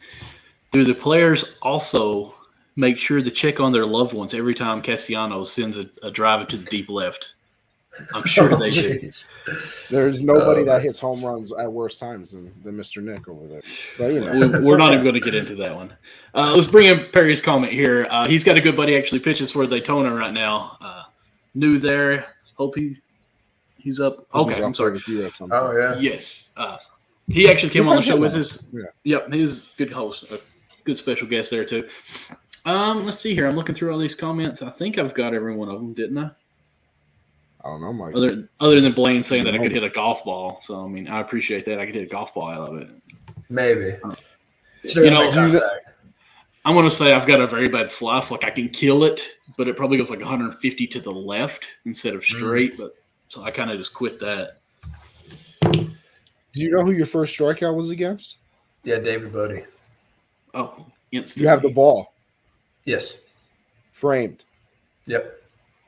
Do the players also make sure to check on their loved ones every time Castellanos sends a drive to the deep left? I'm sure they do. There's nobody that hits home runs at worse times than Mr. Nick over there. But, we're not even going to get into that one. Let's bring in Perry's comment here. He's got a good buddy actually pitches for Daytona right now. New there. Hope he's up. Okay, I'm sorry. Oh, yeah. Yes. He actually came on the show with us. Yep, he's a good host, a good special guest there too. Let's see here. I'm looking through all these comments. I think I've got every one of them, didn't I? I don't know, Mike. Other than Blaine saying that I could hit a golf ball. So, I mean, I appreciate that. I could hit a golf ball out of it. Maybe. I'm going to say I've got a very bad slice. Like, I can kill it, but it probably goes like 150 to the left instead of straight. But so I kind of just quit that. Do you know who your first strikeout was against? Yeah, David Bodie. Oh, instantly. You have the ball. Yes. Framed. Yep.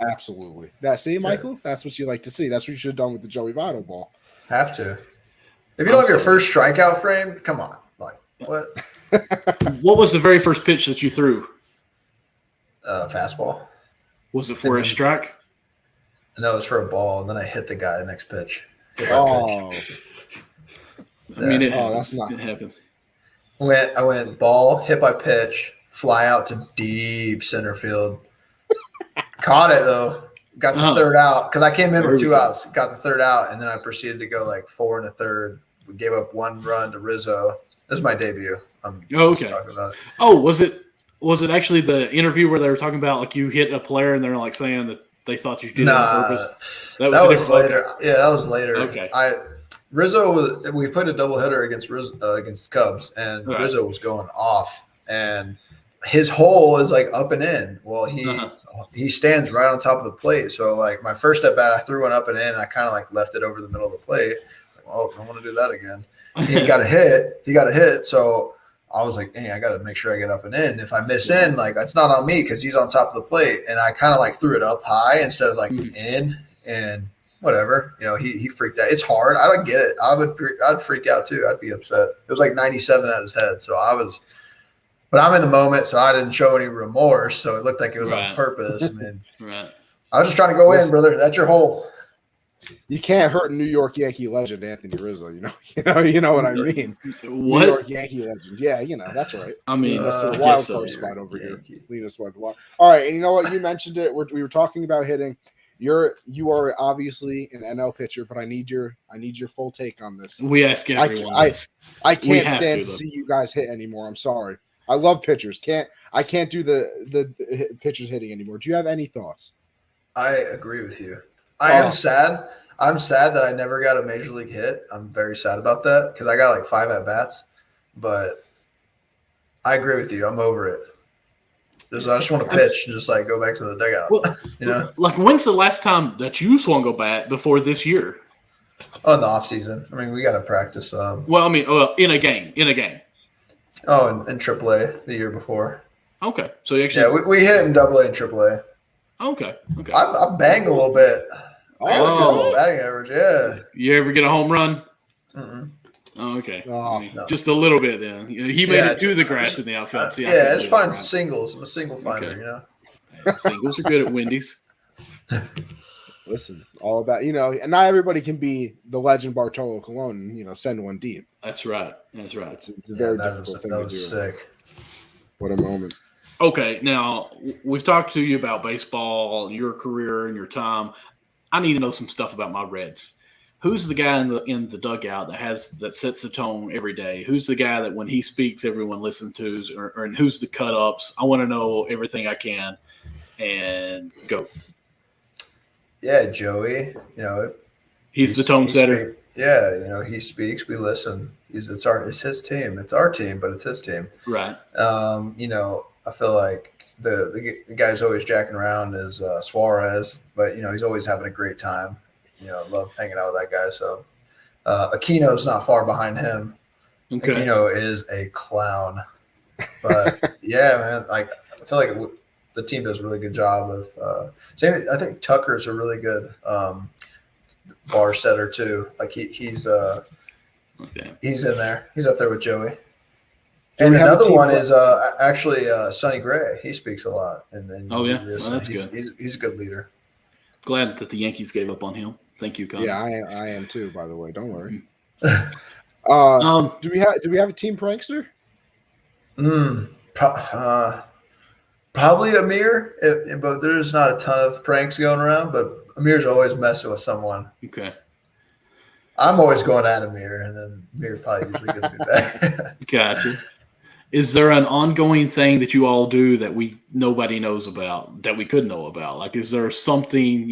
Absolutely. See, Michael? That's what you like to see. That's what you should have done with the Joey Votto ball. Have to. If you don't have your first strikeout framed, come on. Like, what? What was the very first pitch that you threw? Fastball. Was it for a strike? No, it was for a ball, and then I hit the guy the next pitch. Oh. I mean, it happens. I went ball, hit by pitch, fly out to deep center field. Caught it, though. got the third out because I came in with 2 go. outs, got the third out, and then I proceeded to go like 4 1/3. We gave up 1 run to Rizzo. This is my debut. I'm okay. talking about it. Oh, was it actually the interview where they were talking about like you hit a player and they're like saying that they thought you did it on purpose? That was later. Okay. Yeah, that was later. Okay. Rizzo we played a doubleheader against Cubs, and right. Rizzo was going off, and his hole is like up and in. Well, he stands right on top of the plate. So like my first at bat, I threw one up and in, and I kind of like left it over the middle of the plate. Like, well, I don't want to do that again. He got a hit. So I was like, dang, I got to make sure I get up and in. If I miss in, like that's not on me because he's on top of the plate. And I kind of like threw it up high instead of like in, and whatever. You know, he freaked out. It's hard. I don't get it. I'd freak out too. I'd be upset. It was like 97 at his head. So but I'm in the moment, so I didn't show any remorse. So it looked like it was on purpose. I mean, I was just trying to go in, brother. That's your hole. You can't hurt New York Yankee legend Anthony Rizzo. You know what I mean. What? New York Yankey legend. Yeah, that's right. I mean, that's the wild card spot over here. Lead us wild. All right, and you know what? You mentioned it. We were talking about hitting. You are obviously an NL pitcher, but I need your full take on this. We ask everyone. I can't stand to see you guys hit anymore. I'm sorry. I love pitchers. I can't do the pitchers hitting anymore. Do you have any thoughts? I agree with you. I am sad. I'm sad that I never got a major league hit. I'm very sad about that because I got like 5 at bats. But I agree with you. I'm over it. I just want to pitch and just like go back to the dugout. Well, like when's the last time that you swung a bat before this year? Oh, in the off season. I mean, we got to practice. Well, I mean, in a game. Oh, in AAA the year before. Okay, so you actually we hit in AA and AAA. Okay. I bang a little bit. I got a good little batting average. Yeah. You ever get a home run? Mm-mm. Oh, okay. No. Just a little bit then. He made it to the grass in the outfield. See, I just find singles. I'm a single finder, you know. Singles are good at Wendy's. Listen, all about, and not everybody can be the legend Bartolo Colon and, send one deep. That's right. It's a very difficult thing to do. That was sick. What a moment. Okay, now we've talked to you about baseball, your career, and your time. I need to know some stuff about my Reds. Who's the guy in the dugout that sets the tone every day? Who's the guy that when he speaks, everyone listens to? And who's the cut-ups? I want to know everything I can. And go. Yeah, Joey. He's the tone setter. Yeah, he speaks. We listen. It's his team. It's our team, but it's his team. Right. I feel like the guy who's always jacking around is Suarez, but he's always having a great time. I love hanging out with that guy. So Aquino's not far behind him. Okay. Aquino is a clown. But yeah, man, like I feel like the team does a really good job of. I think Tucker's a really good bar setter too. Like he's in there. He's up there with Joey. And another one is actually Sonny Gray. He speaks a lot. And that's good. He's a good leader. Glad that the Yankees gave up on him. Thank you, Connor. Yeah, I am too. By the way, don't worry. Do we have a team prankster? Probably Amir, but there's not a ton of pranks going around. But Amir's always messing with someone. Okay. I'm always going at Amir, and then Amir probably usually gets me back. Gotcha. Is there an ongoing thing that you all do that nobody knows about, that we could know about? Like, is there something,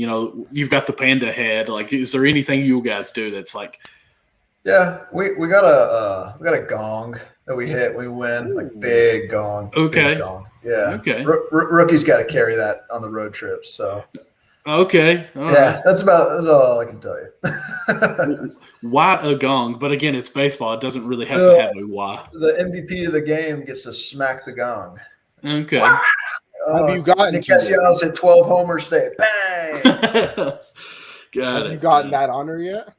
you've got the panda head. Like, is there anything you guys do that's like? Yeah, we got a gong that we hit. We win, like big gong. Okay. Big gong. Yeah. Okay. Rookie's got to carry that on the road trips. So. Okay. All right. That's all I can tell you. Why a gong? But again, it's baseball. It doesn't really have to have a why. The MVP of the game gets to smack the gong. Okay. Have you gotten Nick Castellanos hit 12 homers today. Bang! Have you gotten that honor yet?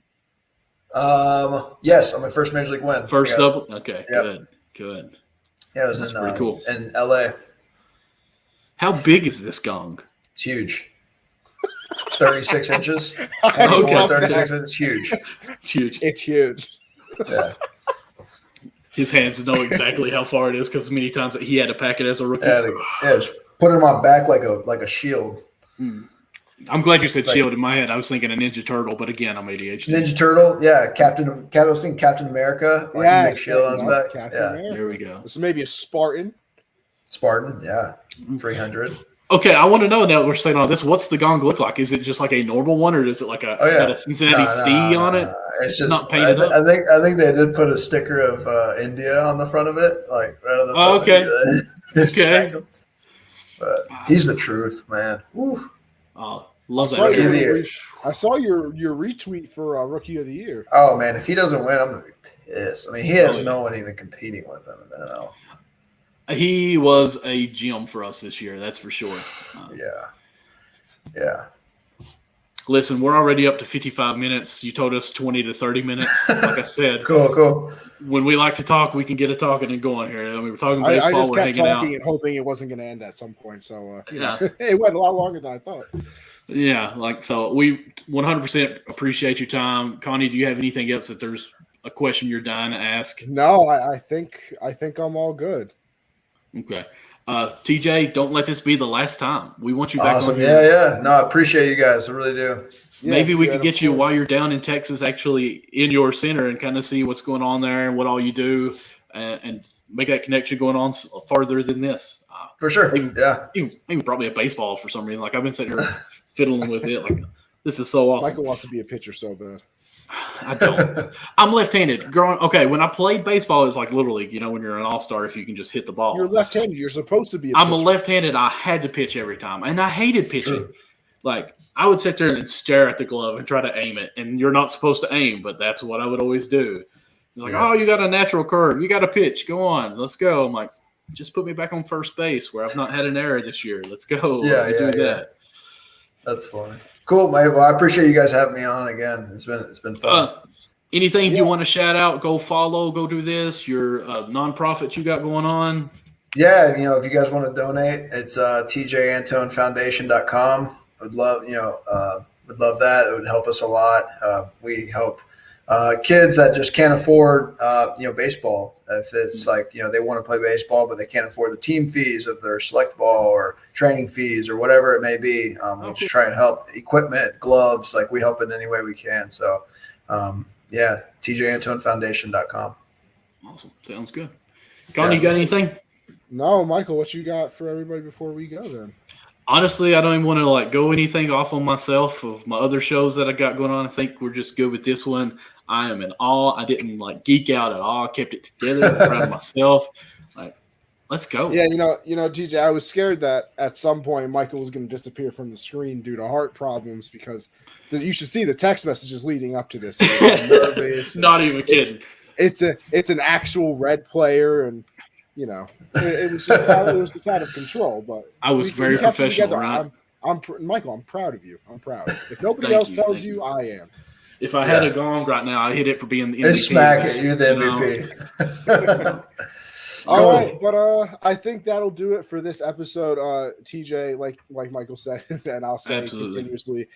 Yes, on my first Major League win. First double? Okay, yep. Good. Yeah, it was pretty cool. In LA. How big is this gong? It's huge. 36 inches. 36 inches. Huge. It's huge. It's huge. Yeah. His hands know exactly how far it is because many times he had to pack it as a rookie. Yeah, just put it on my back like a shield. I'm glad you said Shield. In my head, I was thinking a Ninja Turtle, but again, I'm ADHD. Ninja Turtle, yeah. I was thinking Captain America. Like Yeah, big shield on his back. Captain Yeah, America. There we go. This is maybe a Spartan. Spartan, yeah, 300. Okay, I want to know now that we're saying all this. What's the gong look like? Is it just like a normal one, or is it like got a Cincinnati C on it? It's just not painted up. I think they did put a sticker of India on the front of it, like right on the front. Okay. But he's the truth, man. Woo. Oh, love that. I saw your retweet for Rookie of the Year. Oh man, if he doesn't win, I'm gonna be pissed. I mean, he has no one even competing with him in the NL. He was a gem for us this year, that's for sure. Yeah. Listen, we're already up to 55 minutes. You told us 20 to 30 minutes. Like I said, cool. When we like to talk, we can get it talking and going here. I mean, we're talking baseball. I just kept talking out. and hoping it wasn't going to end at some point. So it went a lot longer than I thought. Yeah, so we 100% appreciate your time. Connie, do you have anything else that there's a question you're dying to ask? No, I think I'm all good. Okay. TJ, don't let this be the last time. We want you back awesome. on here. Yeah. No, I appreciate you guys. I really do. Maybe we could get you while you're down in Texas, actually in your center, and kind of see what's going on there and what all you do, and make that connection going on farther than this. For sure. Even probably a baseball for some reason. Like I've been sitting here fiddling with it. Like this is so awesome. Michael wants to be a pitcher so bad. I don't. I'm left-handed. When I played baseball, it was like Little League. You know, when you're an all-star, if you can just hit the ball. You're left-handed. You're supposed to be. I'm a left-handed. I had to pitch every time, and I hated pitching. Like I would sit there and stare at the glove and try to aim it, and you're not supposed to aim, but that's what I would always do. It's like, oh, you got a natural curve. You got a pitch. Go on. Let's go. I'm like, just put me back on first base where I've not had an error this year. Let's go. That. That's funny. Cool, mate. Well, I appreciate you guys having me on again. It's been fun. Anything you want to shout out, go follow, go do this, your nonprofit you got going on? Yeah, if you guys want to donate, it's TJAntoneFoundation.com. Would love that. It would help us a lot. We help kids that just can't afford baseball. If it's like they want to play baseball but they can't afford the team fees of their select ball or training fees or whatever it may be, we just try and help. Equipment, gloves, like we help in any way we can. So TJAntoneFoundation.com. Awesome. Sounds good. Connie, you got anything? No, Michael, what you got for everybody before we go then? Honestly, I don't even want to go anything off on myself of my other shows that I got going on. I think we're just good with this one. I am in awe. I didn't geek out at all. I kept it together. I'm proud of myself. Let's go. Yeah, TJ, I was scared that at some point Michael was going to disappear from the screen due to heart problems because you should see the text messages leading up to this. Nervous. Not even kidding. It's an actual red player, and it was just out of control. But I was very professional. Right? Michael. I'm proud of you. I'm proud. If nobody else tells you, I am. If I had a gong right now, I'd hit it for being the MVP. Smack it. You're the MVP. All right, but I think that'll do it for this episode. TJ, like Michael said, and I'll say continuously,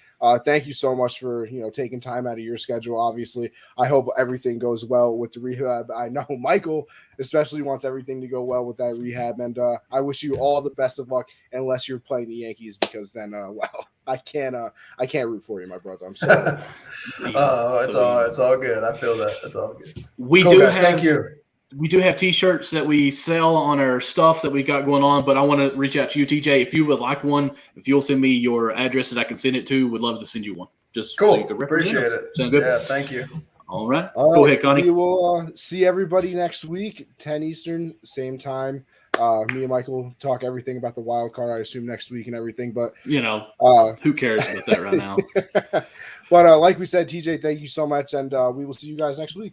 thank you so much for taking time out of your schedule. Obviously, I hope everything goes well with the rehab. I know Michael especially wants everything to go well with that rehab, and I wish you all the best of luck. Unless you're playing the Yankees, because then, I can't root for you, my brother. I'm sorry. It's all good. I feel that. It's all good. Thank you. We do have T-shirts that we sell on our stuff that we got going on, but I want to reach out to you, TJ. If you would like one, if you'll send me your address that I can send it to, would love to send you one. Just cool. So you can appreciate it. Sound good? Yeah, thank you. All right. Go ahead, Connie. We will see everybody next week, 10 Eastern, same time. Me and Michael talk everything about the wild card, I assume, next week and everything. But who cares about that right now? But like we said, TJ, thank you so much, and we will see you guys next week.